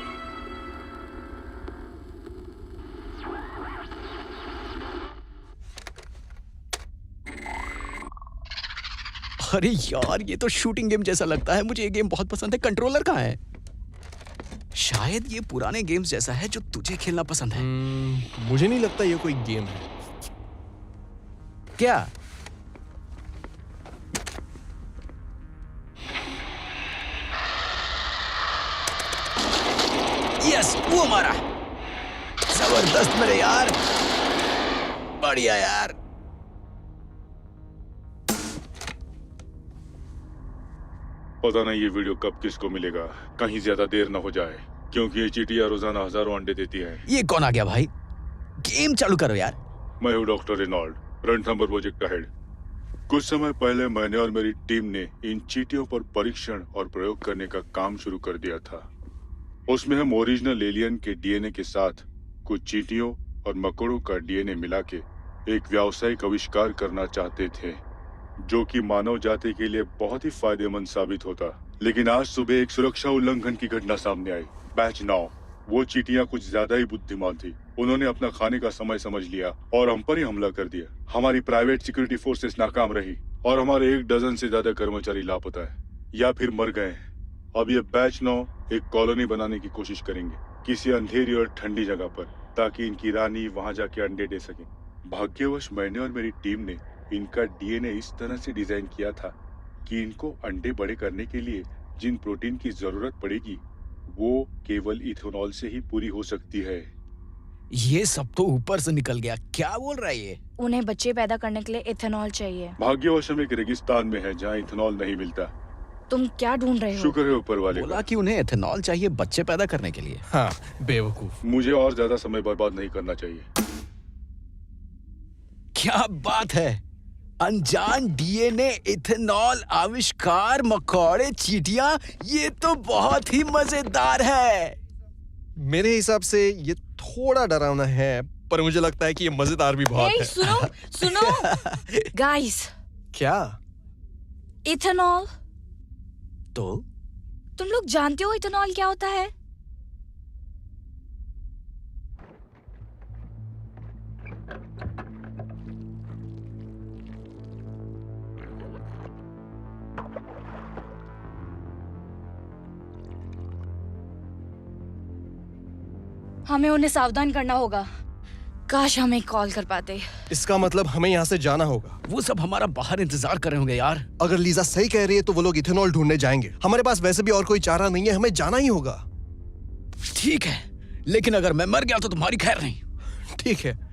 अरे यार, ये तो शूटिंग गेम जैसा लगता है। मुझे ये गेम बहुत पसंद है। कंट्रोलर कहाँ है? शायद ये पुराने गेम्स जैसा है जो तुझे खेलना पसंद है। मुझे नहीं लगता ये कोई गेम है। क्या? यस, वो मारा। जबरदस्त मेरे यार, बढ़िया यार। पता नहीं ये वीडियो कब किसको मिलेगा। कहीं ज्यादा देर ना हो जाए, क्योंकि ये चींटियां रोजाना हजारों अंडे देती हैं। ये कौन आ गया भाई? गेम चालू करो यार। मैं हूँ डॉक्टर रेनॉल्ड, रणथंभौर प्रोजेक्ट का हेड। कुछ समय पहले मैंने और मेरी टीम ने इन चींटियों पर परीक्षण और प्रयोग करने का काम शुरू कर दिया था। उसमें हम ओरिजिनल एलियन के डीएनए के साथ कुछ चींटियों और मकोड़ों का डीएनए मिला के एक व्यावसायिक आविष्कार करना चाहते थे, जो कि मानव जाति के लिए बहुत ही फायदेमंद साबित होता। लेकिन आज सुबह एक सुरक्षा उल्लंघन की घटना सामने आई। बैच 9, वो चींटियां कुछ ज्यादा ही बुद्धिमान थी। उन्होंने अपना खाने का समय समझ लिया और हम पर ही हमला कर दिया। हमारी प्राइवेट सिक्योरिटी फोर्सेस नाकाम रही और हमारे 1 डजन से ज्यादा कर्मचारी लापता है या फिर मर गए हैं। अब ये बैच 9 एक कॉलोनी बनाने की कोशिश करेंगे किसी अंधेरी और ठंडी जगह पर, ताकि इनकी रानी वहां जाके अंडे दे सके। भाग्यवश मैंने और मेरी टीम ने इनका डीएनए इस तरह से डिजाइन किया था कि इनको अंडे बड़े करने के लिए जिन प्रोटीन की जरूरत पड़ेगी वो केवल इथेनॉल से ही पूरी हो सकती है। ये सब तो ऊपर से निकल गया। क्या बोल रहा है ये? उन्हें बच्चे पैदा करने के लिए इथेनॉल चाहिए। भाग्यवश हम एक रेगिस्तान में है जहाँ इथेनॉल नहीं मिलता। तुम क्या ढूंढ रहे हो? शुक्र है ऊपर वाले बोला कि उन्हें एथेनॉल चाहिए बच्चे पैदा करने के लिए। हाँ, बेवकूफ। मुझे और ज्यादा समय बर्बाद नहीं करना चाहिए। क्या बात है, अनजान डीएनए इथेनॉल आविष्कार, मकौड़े, चींटियां, ये तो बहुत ही मजेदार है। मेरे हिसाब से ये थोड़ा डरावना है, पर मुझे लगता है कि ये मजेदार भी बहुत Hey, है। सुनो गाइस। क्या? इथेनॉल। तो तुम लोग जानते हो इथेनॉल क्या होता है? हमें उन्हें सावधान करना होगा। काश हमें कॉल कर पाते। इसका मतलब हमें यहाँ से जाना होगा। वो सब हमारा बाहर इंतजार कर रहे होंगे यार। अगर लीजा सही कह रही है तो वो लोग इथेनॉल ढूंढने जाएंगे। हमारे पास वैसे भी और कोई चारा नहीं है, हमें जाना ही होगा। ठीक है, लेकिन अगर मैं मर गया तो तुम्हारी खैर नहीं। ठीक है।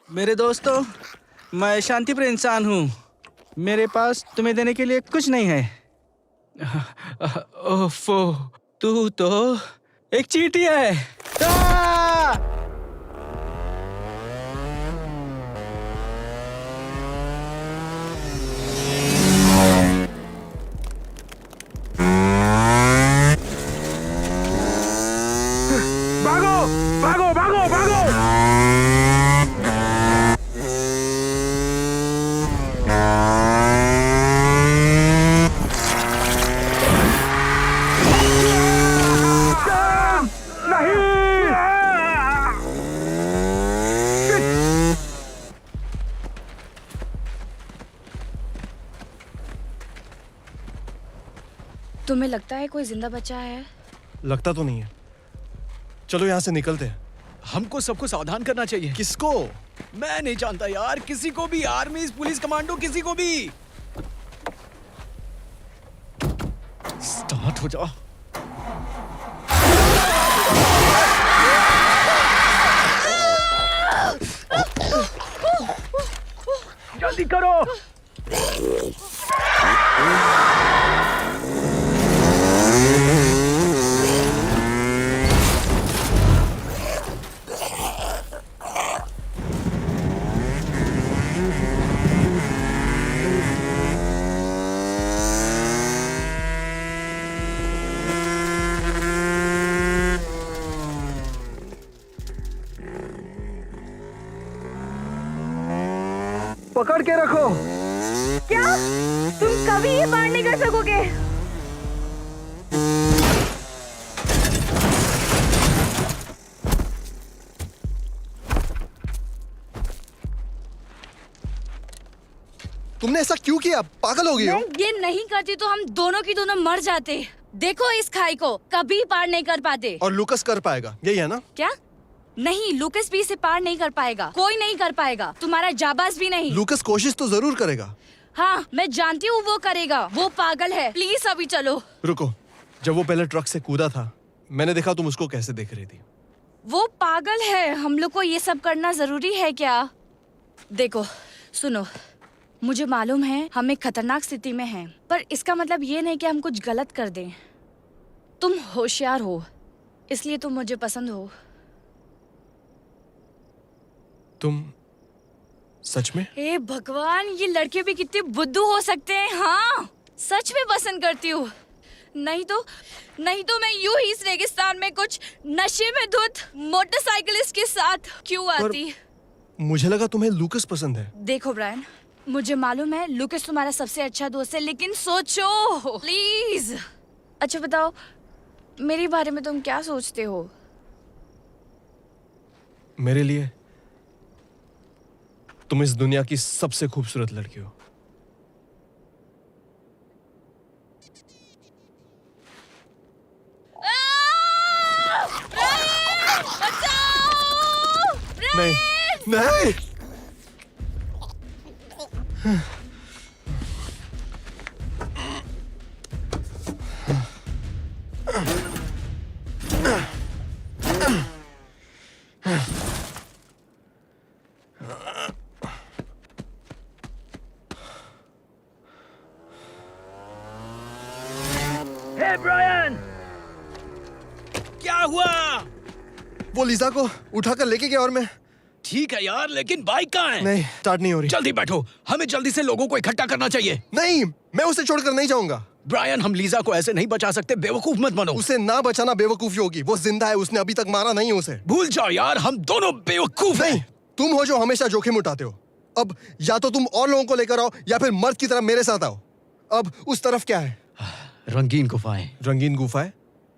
मेरे दोस्तों, मैं शांतिप्रिय इंसान हूँ। मेरे पास तुम्हें देने के लिए कुछ नहीं है। ओफो, तू तो एक चींटिया है। भागो भागो भागो भागो। तुम्हें लगता है कोई जिंदा बचा है? लगता तो नहीं है। चलो यहाँ से निकलते हैं। हमको सबको सावधान करना चाहिए। किसको? मैं नहीं जानता यार, किसी को भी, आर्मी, पुलिस, कमांडो, किसी को भी। स्टार्ट हो जाओ। जल्दी करो। पकड़ के रखो। क्या तुम कभी ये पार नहीं कर सकोगे? तुमने ऐसा क्यों किया? पागल हो गई हो? मैं ये नहीं करती तो हम दोनों की दोनों मर जाते। देखो इस खाई को, कभी पार नहीं कर पाते। और लूकस कर पाएगा, यही है ना? क्या? नहीं, लूकस भी इसे पार नहीं कर पाएगा। कोई नहीं कर पाएगा, तुम्हारा जाबाज भी नहीं। लूकस कोशिश तो जरूर करेगा। हाँ, मैं जानती हूँ वो करेगा। वो पागल है। प्लीज अभी चलो। रुको, जब वो पहले ट्रक से कूदा था, मैंने देखा तुम उसको कैसे देख रही थी। वो पागल है। हम लोग को ये सब करना जरूरी है क्या? देखो, सुनो, मुझे मालूम है हम एक खतरनाक स्थिति में हैं, पर इसका मतलब ये नहीं कि हम कुछ गलत कर दें। तुम होशियार हो, इसलिए तुम मुझे पसंद हो। तुम सच में? हे भगवान, ये लड़के भी कितने बुद्धू हो सकते हैं। हाँ, सच में पसंद करती हूँ। नहीं तो मैं यूं ही इस रेगिस्तान में कुछ नशे में धुत मोटरसाइकिलिस्ट के साथ क्यों आती? मुझे लगा तुम्हें लूकस पसंद है। देखो ब्रायन, मुझे मालूम है लूकस तुम्हारा सबसे अच्छा दोस्त है, लेकिन सोचो प्लीज। अच्छा बताओ, मेरे बारे में तुम क्या सोचते हो? मेरे लिए तुम इस दुनिया की सबसे खूबसूरत लड़की हो। नहीं, नहीं। हे ब्रायन, क्या हुआ? वो लीजा को उठाकर लेके गया और मैं। ठीक है यार, लेकिन बाइक कहाँ है? नहीं, स्टार्ट नहीं हो रही। जल्दी बैठो, हमें जल्दी से लोगों को इकट्ठा करना चाहिए। नहीं, मैं उसे छोड़कर नहीं जाऊंगा। ब्रायन, हम लीजा को ऐसे नहीं बचा सकते, बेवकूफ मत बनो। उसे ना बचाना बेवकूफी होगी। वो जिंदा है, उसने अभी तक मारा नहीं उसे। भूल जाओ यार, हम दोनों बेवकूफ नहीं, तुम हो जो हमेशा जोखिम उठाते हो। अब या तो तुम और लोगों को लेकर आओ या फिर मर्द की तरह मेरे साथ आओ। अब उस तरफ क्या है? रंगीन गुफाएं। रंगीन गुफाएं?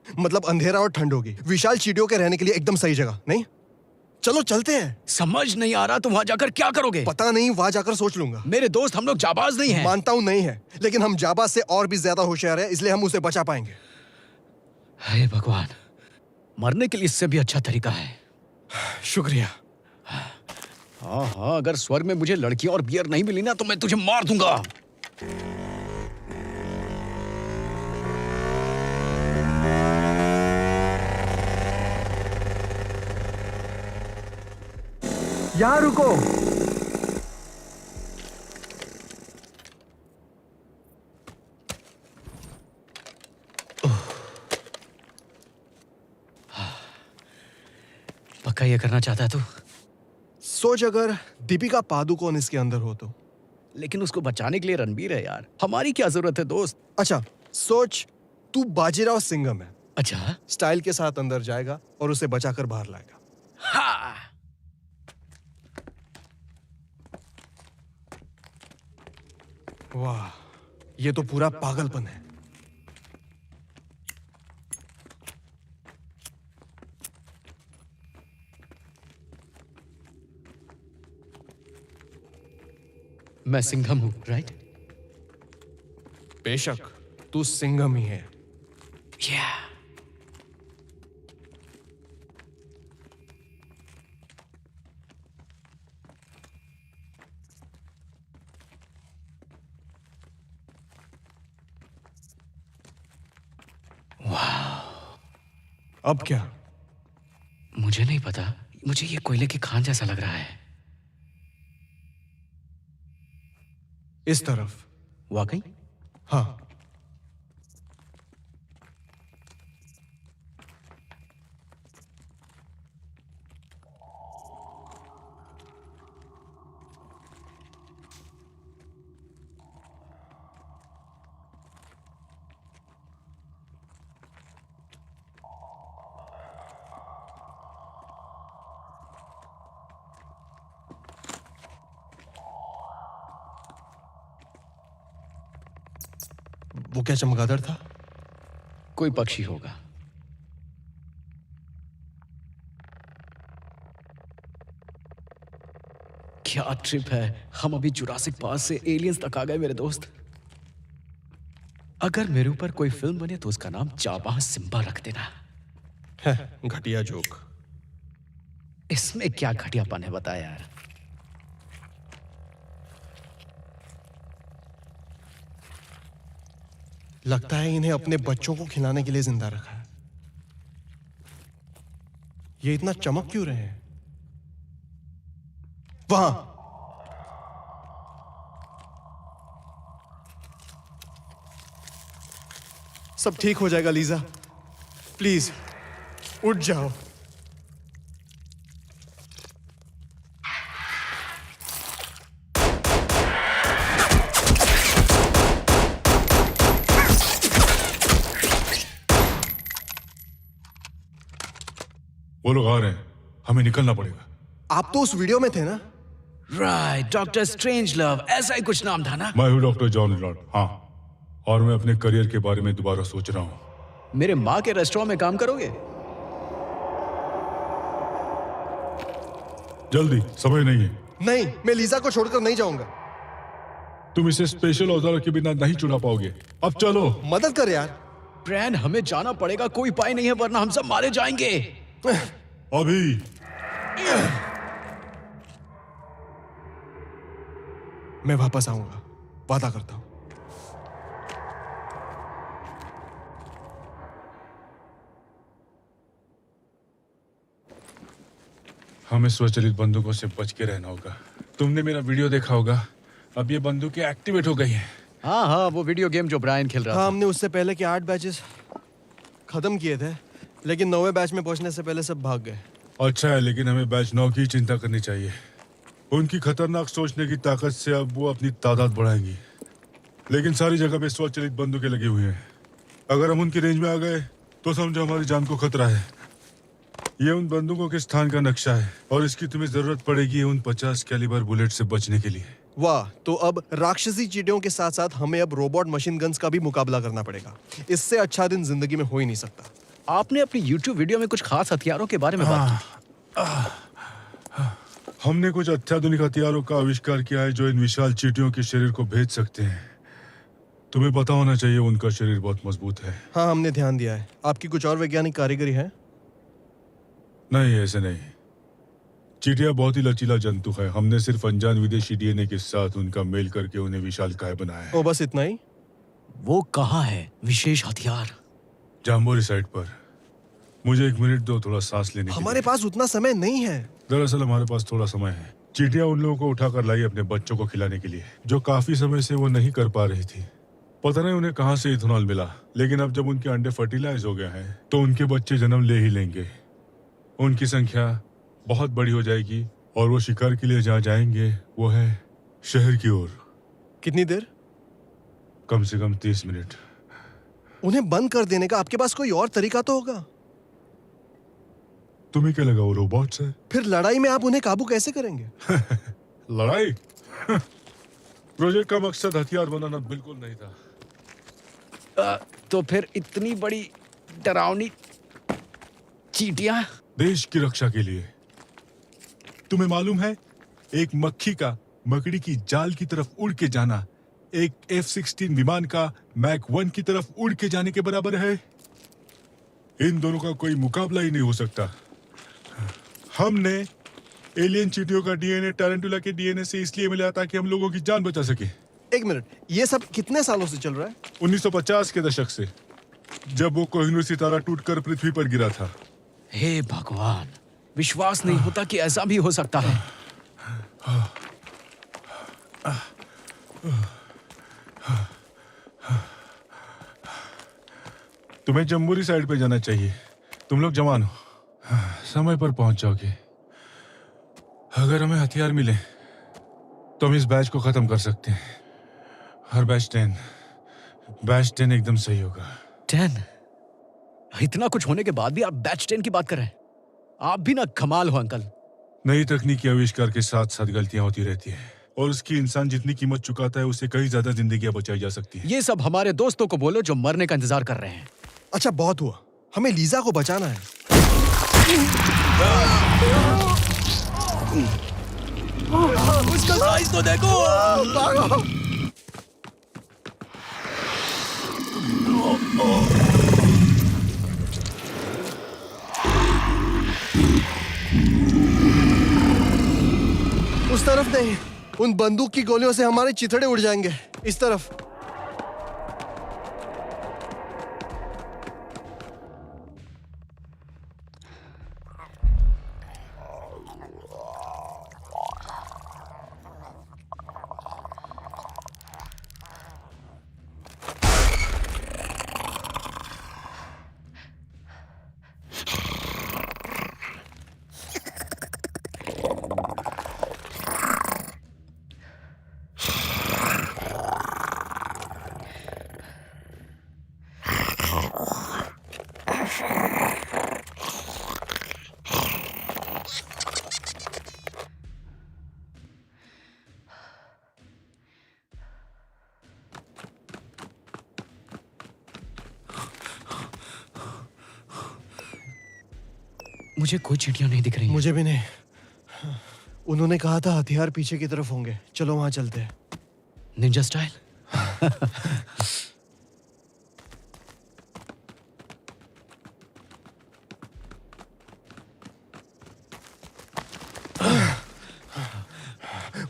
मतलब अंधेरा और ठंड होगी। विशाल चींटियों के रहने के लिए एकदम सही जगह, नहीं? चलो चलते हैं। समझ नहीं आ रहा तुम वहां जाकर क्या करोगे? पता नहीं, वहां जाकर सोच लूंगा। मेरे दोस्त, हम लोग जाबाज नहीं हैं। मानता हूं नहीं है, लेकिन हम जाबाज से और भी ज्यादा होशियार है, इसलिए हम उसे बचा पाएंगे। हे भगवान, मरने के लिए इससे भी अच्छा तरीका है। शुक्रिया। हाँ, अगर स्वर्ग में मुझे लड़कियां और बियर नहीं मिली ना तो मैं तुझे मार दूंगा। यहाँ रुको। पक्का ये करना चाहता है तू? सोच, अगर दीपिका पादुकोण इसके अंदर हो तो। लेकिन उसको बचाने के लिए रणबीर है यार, हमारी क्या जरूरत है दोस्त? अच्छा सोच, तू बाजीराव सिंघम है। अच्छा, स्टाइल के साथ अंदर जाएगा और उसे बचाकर बाहर लाएगा। हाँ। वाह, ये तो पूरा पागलपन है। मैं सिंघम हूं, राइट? बेशक, तू सिंघम ही है। अब क्या? मुझे नहीं पता, मुझे ये कोयले की खान जैसा लग रहा है। इस तरफ। वाकई? हाँ। वो क्या चमगादड़ था? कोई पक्षी होगा। क्या ट्रिप है। हम अभी जुरासिक पार्क से एलियंस तक आ गए मेरे दोस्त। अगर मेरे ऊपर कोई फिल्म बने तो उसका नाम जाबाज सिम्बा रख देना। घटिया जोक। इसमें क्या घटियापन है बता यार। लगता है इन्हें अपने बच्चों को खिलाने के लिए जिंदा रखा है। ये इतना चमक क्यों रहे हैं? वहां सब ठीक हो जाएगा लीजा, प्लीज उठ जाओ। वो लोग आ रहे हैं, हमें निकलना पड़ेगा। आप तो उस वीडियो में थे ना? राइट, डॉक्टर स्ट्रेंज लव, ऐसा ही कुछ नाम था ना? मैं हूँ डॉक्टर जॉन लॉर्ड। हाँ, और मैं अपने करियर के बारे में दोबारा सोच रहा हूँ। मेरे माँ के रेस्टोरेंट में काम करोगे? जल्दी, समय नहीं है। नहीं, मैं लीजा को छोड़कर नहीं जाऊंगा। तुम इसे स्पेशल औजारों के बिना नहीं चुरा पाओगे। अब चलो। मदद कर यार। ब्रैन, हमें जाना पड़ेगा, कोई उपाय नहीं है वरना हम सब मारे जाएंगे। अभी मैं वापस आऊंगा, वादा करता हूं। हमें स्वचालित बंदूकों से बच के रहना होगा। तुमने मेरा वीडियो देखा होगा, अब ये बंदूकें एक्टिवेट हो गई हैं। हाँ हाँ, वो वीडियो गेम जो ब्रायन खेल रहा था। हमने उससे पहले के 8 बैचेस खत्म किए थे, लेकिन 9वें बैच में पहुंचने से पहले सब भाग गए। अच्छा है, लेकिन हमें बैच 9 की चिंता करनी चाहिए। उनकी खतरनाक सोचने की ताकत से अब वो अपनी तादाद बढ़ाएंगी, लेकिन सारी जगह पे स्वचालित बंदूकें लगी हुई हैं। अगर हम उनकी रेंज में आ गए तो समझो हमारी जान को खतरा है। ये उन बंदूकों के स्थान का नक्शा है और इसकी तुम्हें जरूरत पड़ेगी उन 50 कैलिबर बुलेट से बचने के लिए। वाह, तो अब राक्षसी चींटियों के साथ साथ हमें अब रोबोट मशीन गन्स का भी मुकाबला करना पड़ेगा। इससे अच्छा दिन जिंदगी में हो ही नहीं सकता। आपने अपनी YouTube वीडियो में कुछ खास हथियारों के बारे में बात की। हमने कुछ अत्याधुनिक हथियारों का आविष्कार किया है जो इन विशाल चींटियों के शरीर को भेद सकते हैं। तुम्हें पता होना चाहिए उनका शरीर बहुत मजबूत है। हाँ, हमने ध्यान दिया है। आपकी कुछ और वैज्ञानिक कारीगरी है? नहीं, ऐसे नहीं। चींटियां बहुत ही लचीला जंतु है। हमने सिर्फ अनजान विदेशी डीएनए के साथ उनका मेल करके उन्हें विशालकाय बनाया है। ओ, बस इतना ही? वो कहाँ है विशेष हथियार? जाम्बोरी साइड पर। मुझे 1 मिनट दो, थोड़ा सांस लेने के लिए। हमारे पास उतना समय नहीं है। दरअसल हमारे पास थोड़ा समय है। चींटियां उन लोगों को उठाकर लाई अपने बच्चों को खिलाने के लिए, जो काफी समय से वो नहीं कर पा रही थी। पता नहीं उन्हें कहाँ से इथेनॉल मिला, लेकिन अब जब उनके अंडे फर्टिलाइज हो गए हैं तो उनके बच्चे जन्म ले ही लेंगे। उनकी संख्या बहुत बड़ी हो जाएगी और वो शिकार के लिए जहाँ जाएंगे वो है शहर की ओर। कितनी देर? कम से कम 30 मिनट। उन्हें बंद कर देने का आपके पास कोई और तरीका तो होगा? तुम्हें क्या लगा वो रोबोट्स है? फिर लड़ाई में आप उन्हें काबू कैसे करेंगे? लड़ाई? प्रोजेक्ट का मकसद हथियार बनाना बिल्कुल नहीं था। तो फिर इतनी बड़ी डरावनी चींटियां? देश की रक्षा के लिए। तुम्हें मालूम है, एक मक्खी का मकड़ी की जाल की तरफ उड़ के जाना एक F-16 विमान का मैक 1 की तरफ उड़ के जाने के बराबर है। इन दोनों का कोई मुकाबला ही नहीं हो सकता। हमने एलियन चींटियों का डीएनए टारंटुला के डीएनए से इसलिए मिला ताकि हम लोगों की जान बचा सके। 1 मिनट, ये सब कितने सालों से चल रहा है? 1950 के दशक से, जब वो कोहिनूर सितारा टूटकर पृथ्वी पर गिरा था। हे भगवान, विश्वास नहीं होता कि ऐसा भी हो सकता है। तुम्हें जम्बूरी साइड पे जाना चाहिए। तुम लोग जवान हो, समय पर पहुंच जाओगे। अगर हमें हथियार मिले तो हम इस बैच को खत्म कर सकते हैं। हर बैच 10 एकदम सही होगा। 10? इतना कुछ होने के बाद भी आप बैच 10 की बात कर रहे हैं? आप भी ना कमाल हो अंकल। नई तकनीकी आविष्कार के साथ साथ गलतियां होती रहती है और उसकी इंसान जितनी कीमत चुकाता है उससे कहीं ज्यादा जिंदगियां बचाई जा सकती हैं। ये सब हमारे दोस्तों को बोलो जो मरने का इंतजार कर रहे हैं। अच्छा बहुत हुआ, हमें लीजा को बचाना है। उसका साइज तो देखो। भागो। उस तरफ नहीं, उन बंदूक की गोलियों से हमारे चिथड़े उड़ जाएंगे। इस तरफ। मुझे कोई चींटियां नहीं दिख रही। मुझे भी नहीं। उन्होंने कहा था हथियार पीछे की तरफ होंगे। चलो वहां चलते हैं। Ninja style.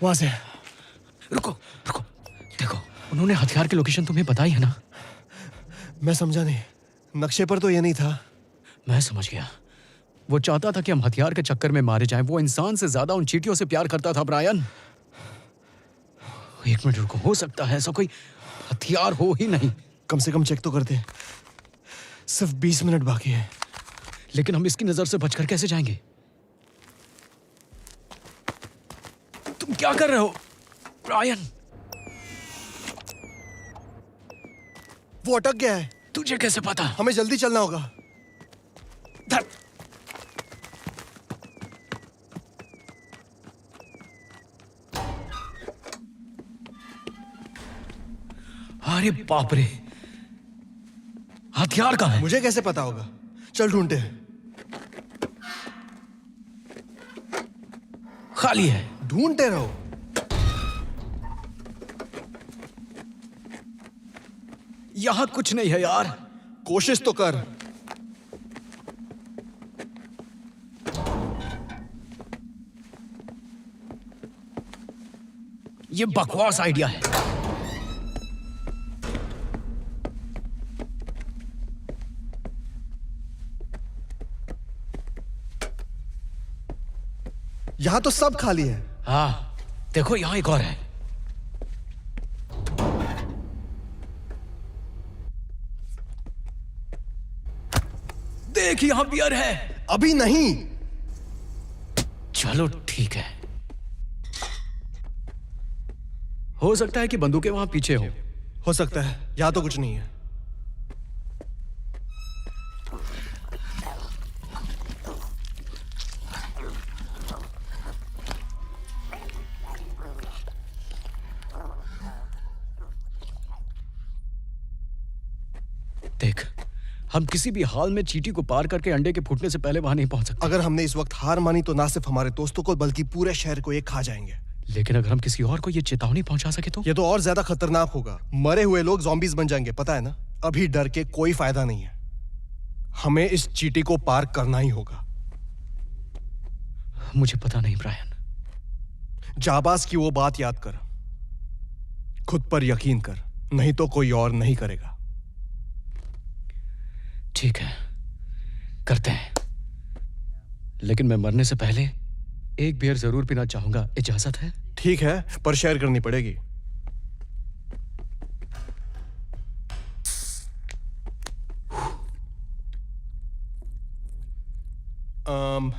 वहां से। रुको रुको, देखो उन्होंने हथियार की लोकेशन तुम्हें बताई है ना? मैं समझा नहीं, नक्शे पर तो ये नहीं था। मैं समझ गया। वो चाहता था कि हम हथियार के चक्कर में मारे जाएं। वो इंसान से ज्यादा उन चींटियों से प्यार करता था ब्रायन। एक मिनट रुको, हो सकता है ऐसा कोई हथियार हो ही नहीं। कम से कम चेक तो करते। सिर्फ 20 मिनट बाकी है। लेकिन हम इसकी नजर से बचकर कैसे जाएंगे? तुम क्या कर रहे हो ब्रायन? वो अटक गया है। तुझे कैसे पता? हमें जल्दी चलना होगा। अरे बाप रे, हथियार कहाँ है? मुझे कैसे पता होगा? चल ढूंढते हैं। खाली है। ढूंढते रहो। यहां कुछ नहीं है यार। कोशिश तो कर। ये बकवास आइडिया है। यहां तो सब खाली है। हाँ देखो, यहां एक और है। देख, यहां बियर है। अभी नहीं। चलो ठीक है। हो सकता है कि बंदूकें वहां पीछे हो सकता है। यहां तो कुछ नहीं है। देख, हम किसी भी हाल में चींटी को पार करके अंडे के फूटने से पहले वहां नहीं पहुंच सकते। अगर हमने इस वक्त हार मानी तो ना सिर्फ हमारे दोस्तों को बल्कि पूरे शहर को ये खा जाएंगे। लेकिन अगर हम किसी और को ये चेतावनी पहुंचा सके तो? ये तो और ज्यादा खतरनाक होगा। मरे हुए लोग ज़ॉम्बीज़ बन जाएंगे, पता है ना? अभी डर के कोई फायदा नहीं है। हमें इस चींटी को पार करना ही होगा। मुझे पता नहीं ब्रायन। जाबाज की वो बात याद कर, खुद पर यकीन कर, नहीं तो कोई और नहीं करेगा। ठीक है, करते हैं। लेकिन मैं मरने से पहले एक बियर जरूर पीना चाहूंगा। इजाजत है? ठीक है, पर शेयर करनी पड़ेगी।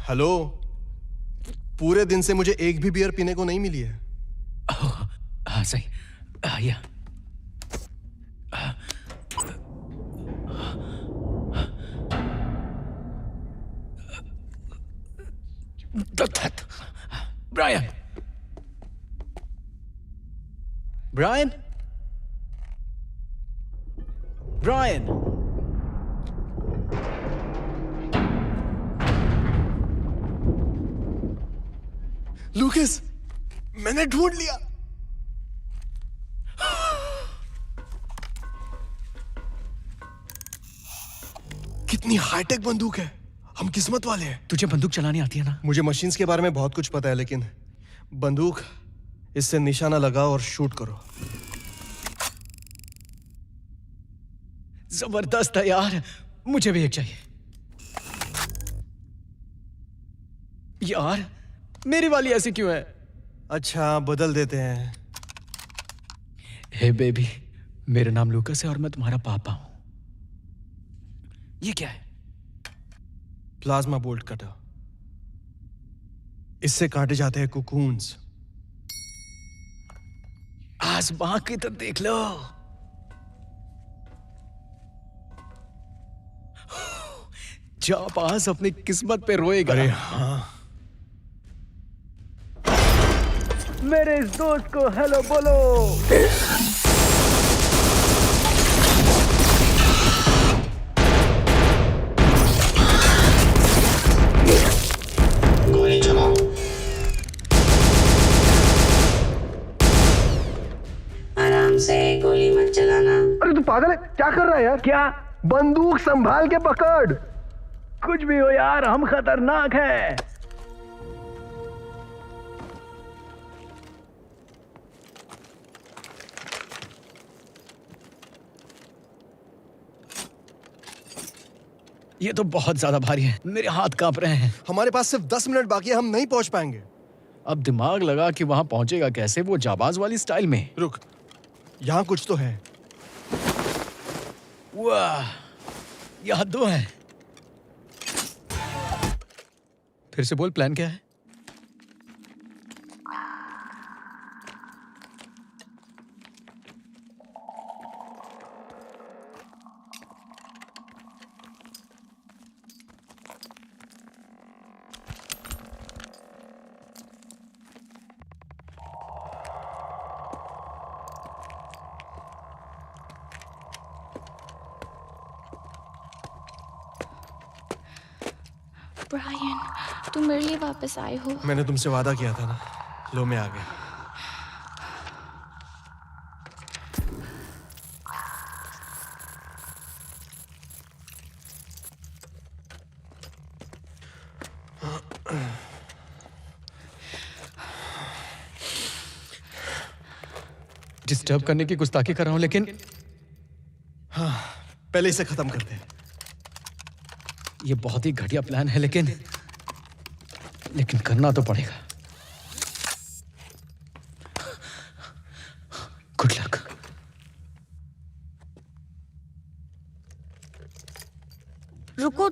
हेलो, पूरे दिन से मुझे एक भी बियर पीने को नहीं मिली है। हाँ सही। या ब्रायन, ब्रायन, ब्रायन, लूकस, मैंने ढूंढ लिया। कितनी हाईटेक बंदूक है। हम किस्मत वाले हैं। तुझे बंदूक चलानी आती है ना? मुझे मशीन्स के बारे में बहुत कुछ पता है, लेकिन बंदूक, इससे निशाना लगाओ और शूट करो। जबरदस्त है यार, मुझे भी एक चाहिए। यार, मेरी वाली ऐसी क्यों है? अच्छा, बदल देते हैं। हे बेबी, मेरा नाम लूकस है और मैं तुम्हारा पापा हूं। ये क्या है? Plasma bolt cutter. इससे काटे जाते हैं कुकून्स। आसमां की तो देख लो। जाबाज अपनी किस्मत पे रोएगा। अरे हाँ। मेरे इस दोस्त को हेलो बोलो। गोली चलाओ। आराम से, गोली मत चलाना। अरे तू पागल है? क्या कर रहा है यार? क्या? बंदूक संभाल के पकड़। कुछ भी हो यार, हम खतरनाक हैं। ये तो बहुत ज्यादा भारी है, मेरे हाथ कांप रहे हैं। हमारे पास सिर्फ 10 मिनट बाकी है, हम नहीं पहुंच पाएंगे। अब दिमाग लगा कि वहां पहुंचेगा कैसे, वो जाबाज वाली स्टाइल में। रुक, यहाँ कुछ तो है। वाह, यहाँ दो हैं। फिर से बोल, प्लान क्या है? ब्रायन, तुम मेरे लिए वापस आए हो। मैंने तुमसे वादा किया था ना। लो, मैं आ गया। डिस्टर्ब करने की गुस्ताखी कर रहा हूं, लेकिन हाँ, पहले इसे खत्म करते हैं। ये बहुत ही घटिया प्लान है, लेकिन करना तो पड़ेगा। Good luck. रुको,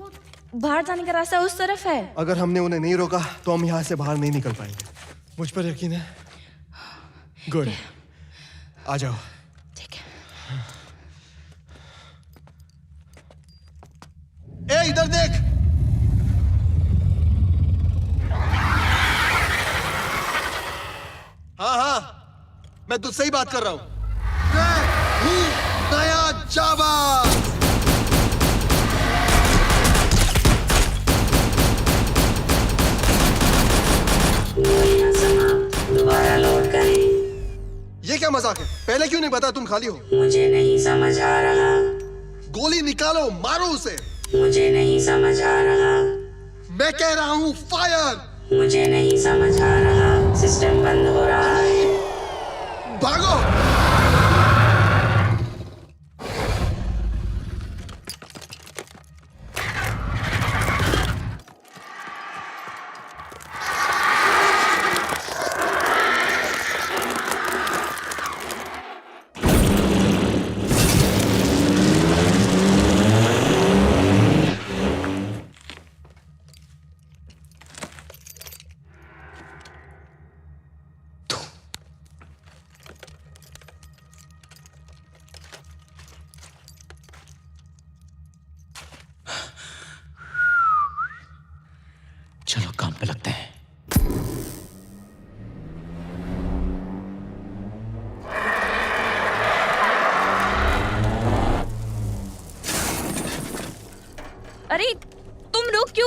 बाहर जाने का रास्ता उस तरफ है। अगर हमने उन्हें नहीं रोका तो हम यहाँ से बाहर नहीं निकल पाएंगे। मुझ पर यकीन है? गुड, आ जाओ। ठीक है। ए, इधर देख। हाँ, मैं तुझसे ही बात कर रहा हूं। मैं हूं नया जाबाज। दोबारा लोड करें। ये क्या मजाक है? पहले क्यों नहीं बताया तुम खाली हो? मुझे नहीं समझ आ रहा। गोली निकालो, मारो उसे। मुझे नहीं समझ आ रहा। मैं कह रहा हूं फायर। मुझे नहीं समझ आ रहा। सिस्टम बंद हो रहा है। भागो।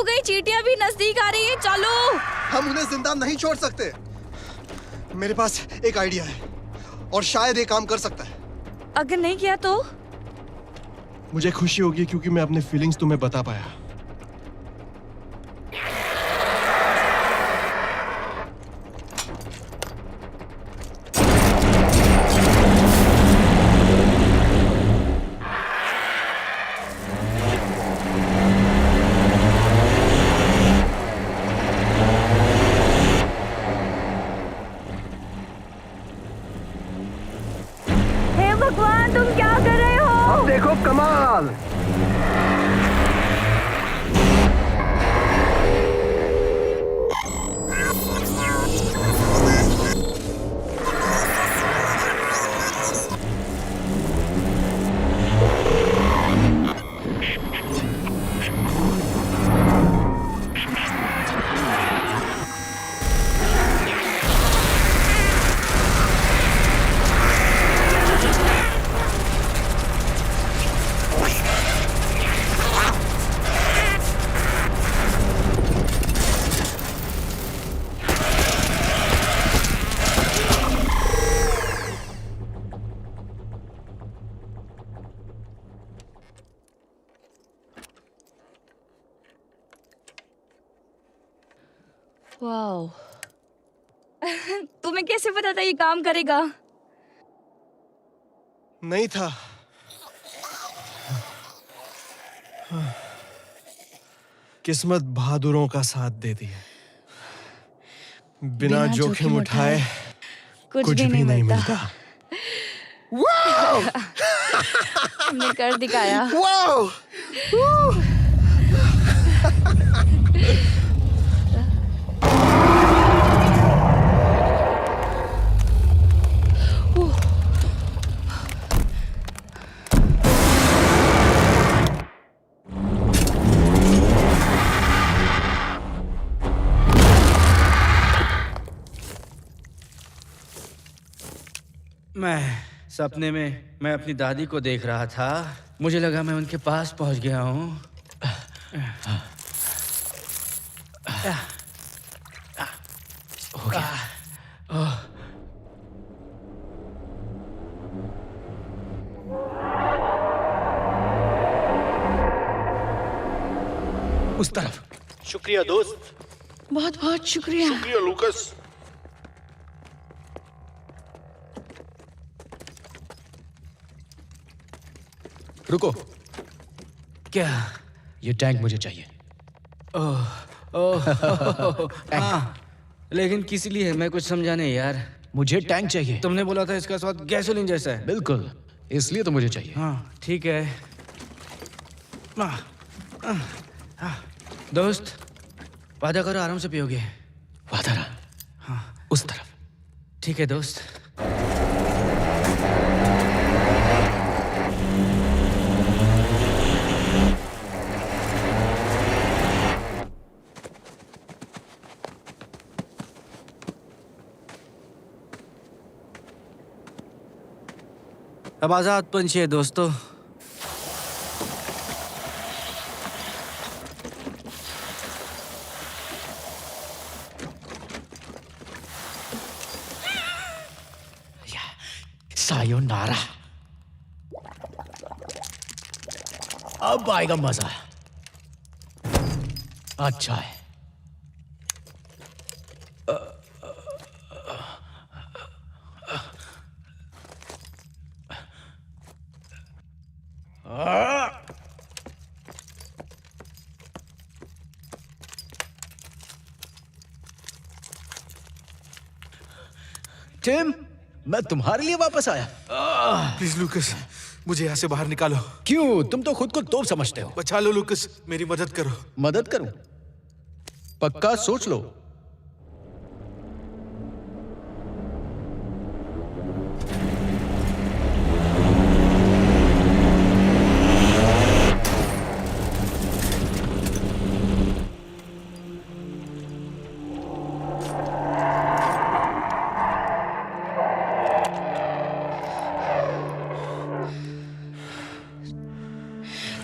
हो गई, चींटियां भी नजदीक आ रही है, चलो। हम उन्हें जिंदा नहीं छोड़ सकते। मेरे पास एक आइडिया है और शायद ये काम कर सकता है। अगर नहीं किया तो? मुझे खुशी होगी क्योंकि मैं अपने फीलिंग्स तुम्हें बता पाया। हे भगवान, तुम क्या कर रहे हो? देखो कमाल। वाओ। तुम्हें कैसे पता था ये काम करेगा? नहीं था। किस्मत बहादुरों का साथ देती है। बिना जोखिम उठाए कुछ भी नहीं मिलता। तुमने कर दिखाया। सपने में मैं अपनी दादी को देख रहा था। मुझे लगा मैं उनके पास पहुंच गया हूँ। हो गया। उस तरफ। शुक्रिया दोस्त। बहुत बहुत शुक्रिया। शुक्रिया लूकस। रुको। क्या? ये टैंक मुझे चाहिए। हाँ, लेकिन किस लिए? मैं कुछ समझा नहीं यार। मुझे टैंक चाहिए। तुमने बोला था इसका स्वाद गैसोलीन जैसा है। बिल्कुल, इसलिए तो मुझे चाहिए। हाँ ठीक है। दोस्त, वादा करो आराम से पियोगे। वादा रहा। हाँ उस तरफ। ठीक है दोस्त। अब आजाद पंछी है दोस्तों। सायोनारा। अब आएगा मजा। अच्छा है। टिम, मैं तुम्हारे लिए वापस आया। प्लीज लूकस, मुझे यहाँ से बाहर निकालो। क्यों? तुम तो खुद को तोप समझते हो। बचा लो लूकस, मेरी मदद करो। मदद करूं? पक्का सोच लो।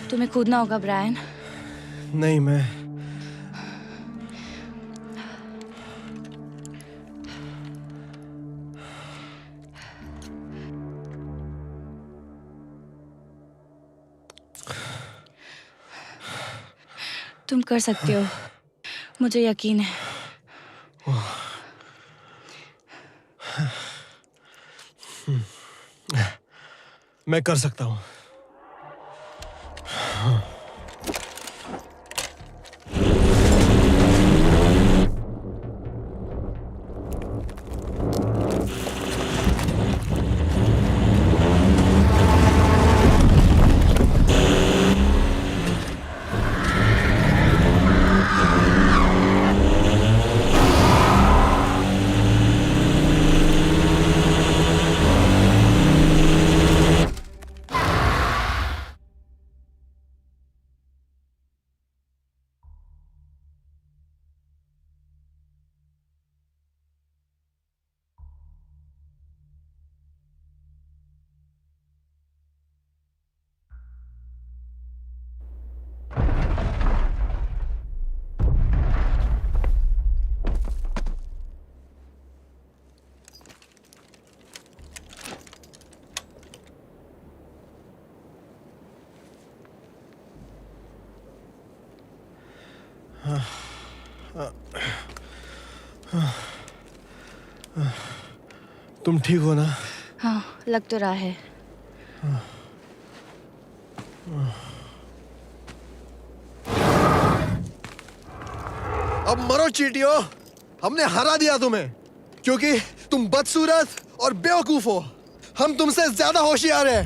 तुम्हें कूदना होगा ब्रायन। नहीं, तुम कर सकते हो, मुझे यकीन है। मैं कर सकता हूँ। तुम ठीक हो ना? हाँ, लग तो रहा है। अब मरो चीटियो, हमने हरा दिया तुम्हें क्योंकि तुम बदसूरत और बेवकूफ हो। हम तुमसे ज्यादा होशियार हैं।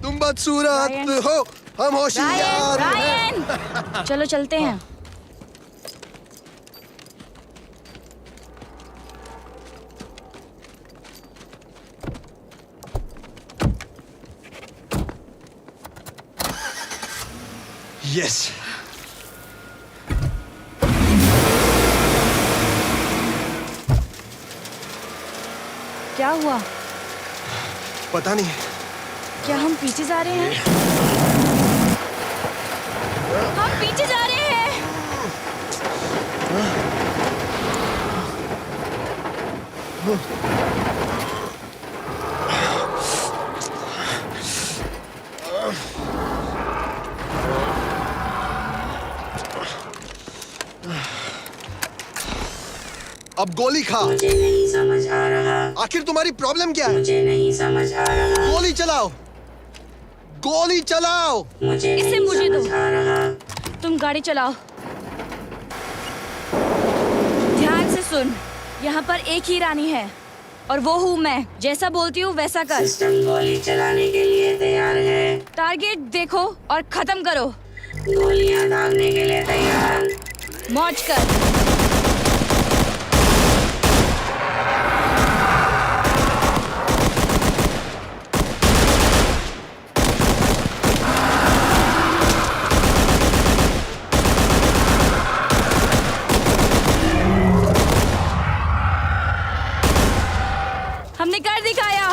तुम बदसूरत हो, हम होशियार हैं। चलो चलते हैं। यस। क्या हुआ? पता नहीं। क्या हम पीछे जा रहे हैं? हम पीछे जा रहे हैं। अब गोली खा। मुझे नहीं समझ आ रहा। आखिर तुम्हारी प्रॉब्लम क्या है? मुझे नहीं समझ आ रहा। गोली चलाओ, गोली चलाओ। मुझे इसे नहीं मुझे दो। समझ आ रहा। तुम गाड़ी चलाओ। ध्यान से सुन, यहाँ पर एक ही रानी है और वो हूँ मैं। जैसा बोलती हूँ वैसा कर। सिस्टम गोली चलाने के लिए तैयार है। टारगेट देखो और खत्म करो। गोलियां दागने के लिए तैयार। मौज कर। हमने कर दिखाया।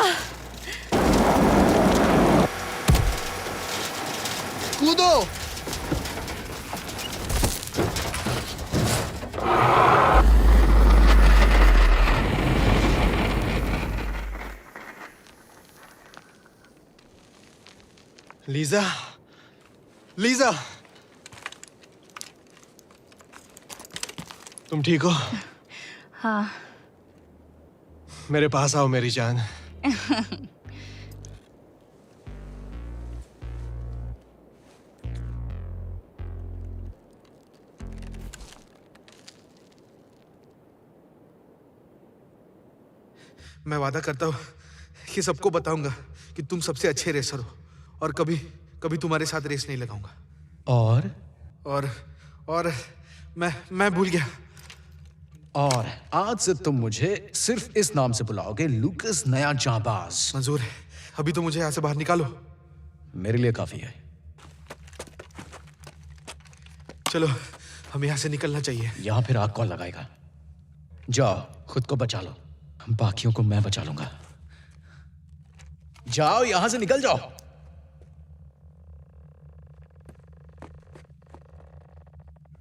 कूदो। लीजा, लीजा, तुम ठीक हो? हाँ। मेरे पास आओ मेरी जान। मैं वादा करता हूँ कि सबको बताऊंगा कि तुम सबसे अच्छे रेसर हो और कभी कभी तुम्हारे साथ रेस नहीं लगाऊंगा। और मैं भूल गया। और आज से तुम मुझे सिर्फ इस नाम से बुलाओगे, लूकस नया जांबाज। मंजूर है। अभी तो मुझे यहाँ से बाहर निकालो। मेरे लिए काफी है। चलो, हमें यहाँ से निकलना चाहिए। यहाँ फिर आग कौन लगाएगा? जाओ, खुद को बचा लो, बाकियों को मैं बचा लूंगा। जाओ, यहां से निकल जाओ।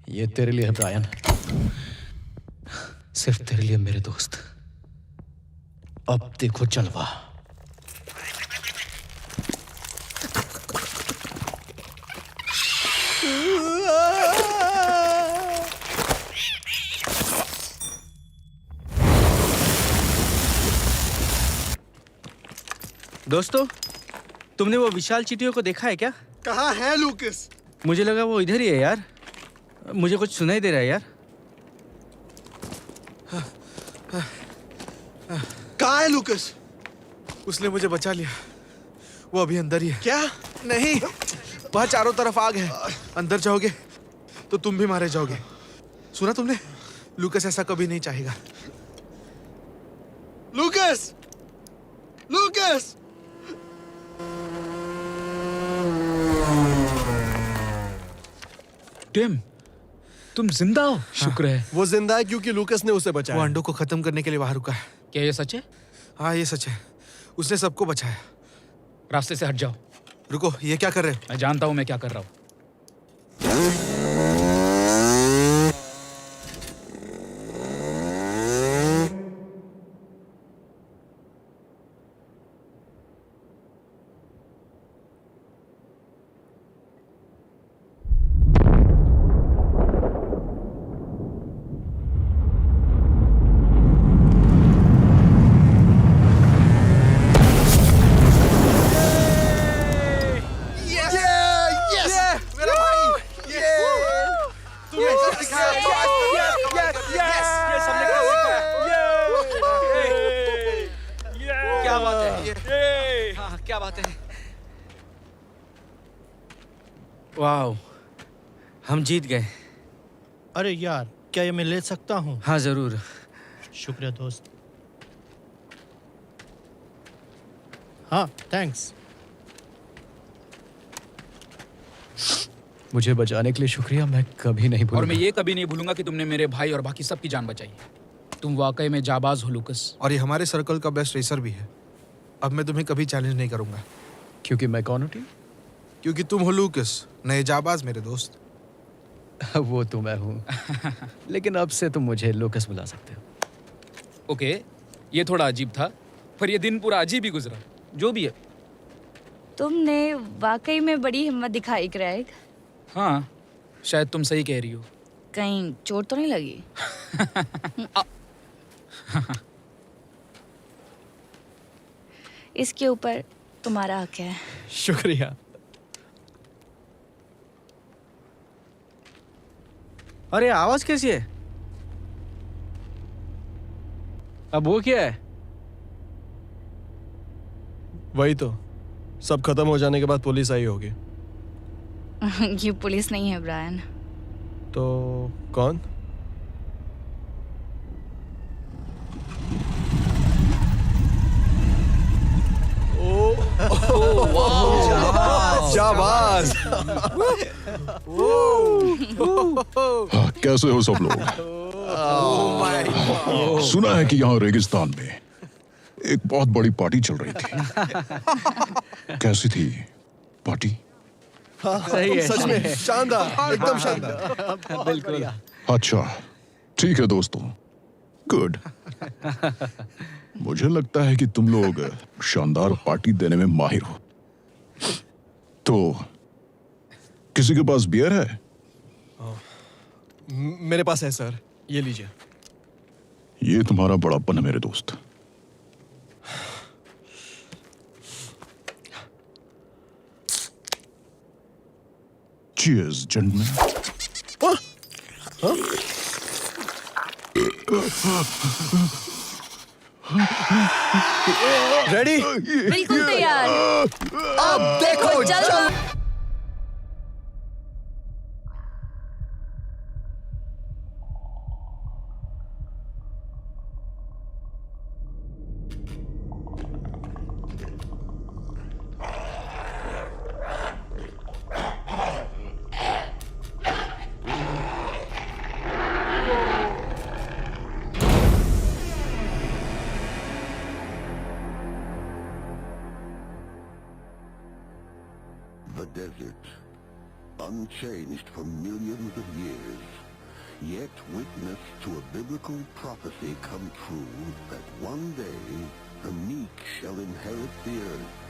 ये तेरे लिए है ब्रायन, सिर्फ तेरे लिए मेरे दोस्त। अब देखो जलवा। दोस्तों, तुमने वो विशाल चींटियों को देखा है क्या? कहाँ है लूकस? मुझे लगा वो इधर ही है यार। मुझे कुछ सुनाई दे रहा है यार। कहाँ है लूकस? उसने मुझे बचा लिया। वो अभी अंदर ही है। क्या? नहीं, वहाँ चारों तरफ आग है। अंदर जाओगे तो तुम भी मारे जाओगे। सुना तुमने? लूकस ऐसा कभी नहीं चाहेगा। लूकस! लूकस! टिम, तुम जिंदा हो? शुक्र है। वो जिंदा है क्योंकि लूकस ने उसे बचाया। वो अंडों को खत्म करने के लिए बाहर रुका है। क्या ये सच है? हाँ, ये सच है। उसने सबको बचाया। रास्ते से हट जाओ। रुको, ये क्या कर रहे हो? मैं जानता हूँ मैं क्या कर रहा हूँ। क्या बात है? हाँ, क्या बात है? वाह, हम जीत गए। अरे यार, क्या ये मैं ले सकता हूँ? हाँ जरूर। शुक्रिया दोस्त। हाँ, थैंक्स। मुझे बचाने के लिए शुक्रिया, मैं कभी नहीं और भूलूंगा। मैं ये कभी नहीं भूलूंगा कि तुमने मेरे भाई और बाकी सबकी जान बचाई। तुम वाकई में जाबाज हो लूकस। और ये हमारे सर्कल का बेस्ट रेसर भी है। अब मैं तुम्हें कभी चैलेंज नहीं करूंगा। क्योंकि मैं कौन हूँ टीम? क्योंकि तुम हो लूकस, नए जाबाज मेरे दोस्त। वो तो मैं हूँ। लेकिन अब से तुम मुझे लूकस बुला सकते हो। ओके, ये थोड़ा अजीब था, पर ये दिन पूरा अजीब ही गुजरा। जो भी है। तुमने वाकई में बड़ी हिम्मत दिखाई क्रेग। हाँ, शायद तुम सही कह रही हो। कहीं चोट तो नहीं लगी? इसके ऊपर तुम्हारा हक है। शुक्रिया। अरे आवाज कैसी है? अब वो क्या है? वही तो, सब खत्म हो जाने के बाद पुलिस आई होगी। ये पुलिस नहीं है ब्रायन। तो कौन? शाबाश! कैसे हो सब लोग? सुना है कि यहाँ रेगिस्तान में एक बहुत बड़ी पार्टी चल रही थी। कैसी थी पार्टी? सही है, सच में शानदार, एकदम शानदार। बिल्कुल। अच्छा, ठीक है दोस्तों, गुड। मुझे लगता है कि तुम लोग शानदार पार्टी देने में माहिर हो। तो किसी के पास बियर है? मेरे पास है सर, ये लीजिए। ये तुम्हारा बड़ापन है मेरे दोस्त। Cheers, gentlemen. रेडी? बिल्कुल तैयार। अब देखो चलो। The desert, unchanged for millions of years, yet witness to a biblical prophecy come true that one day the meek shall inherit the earth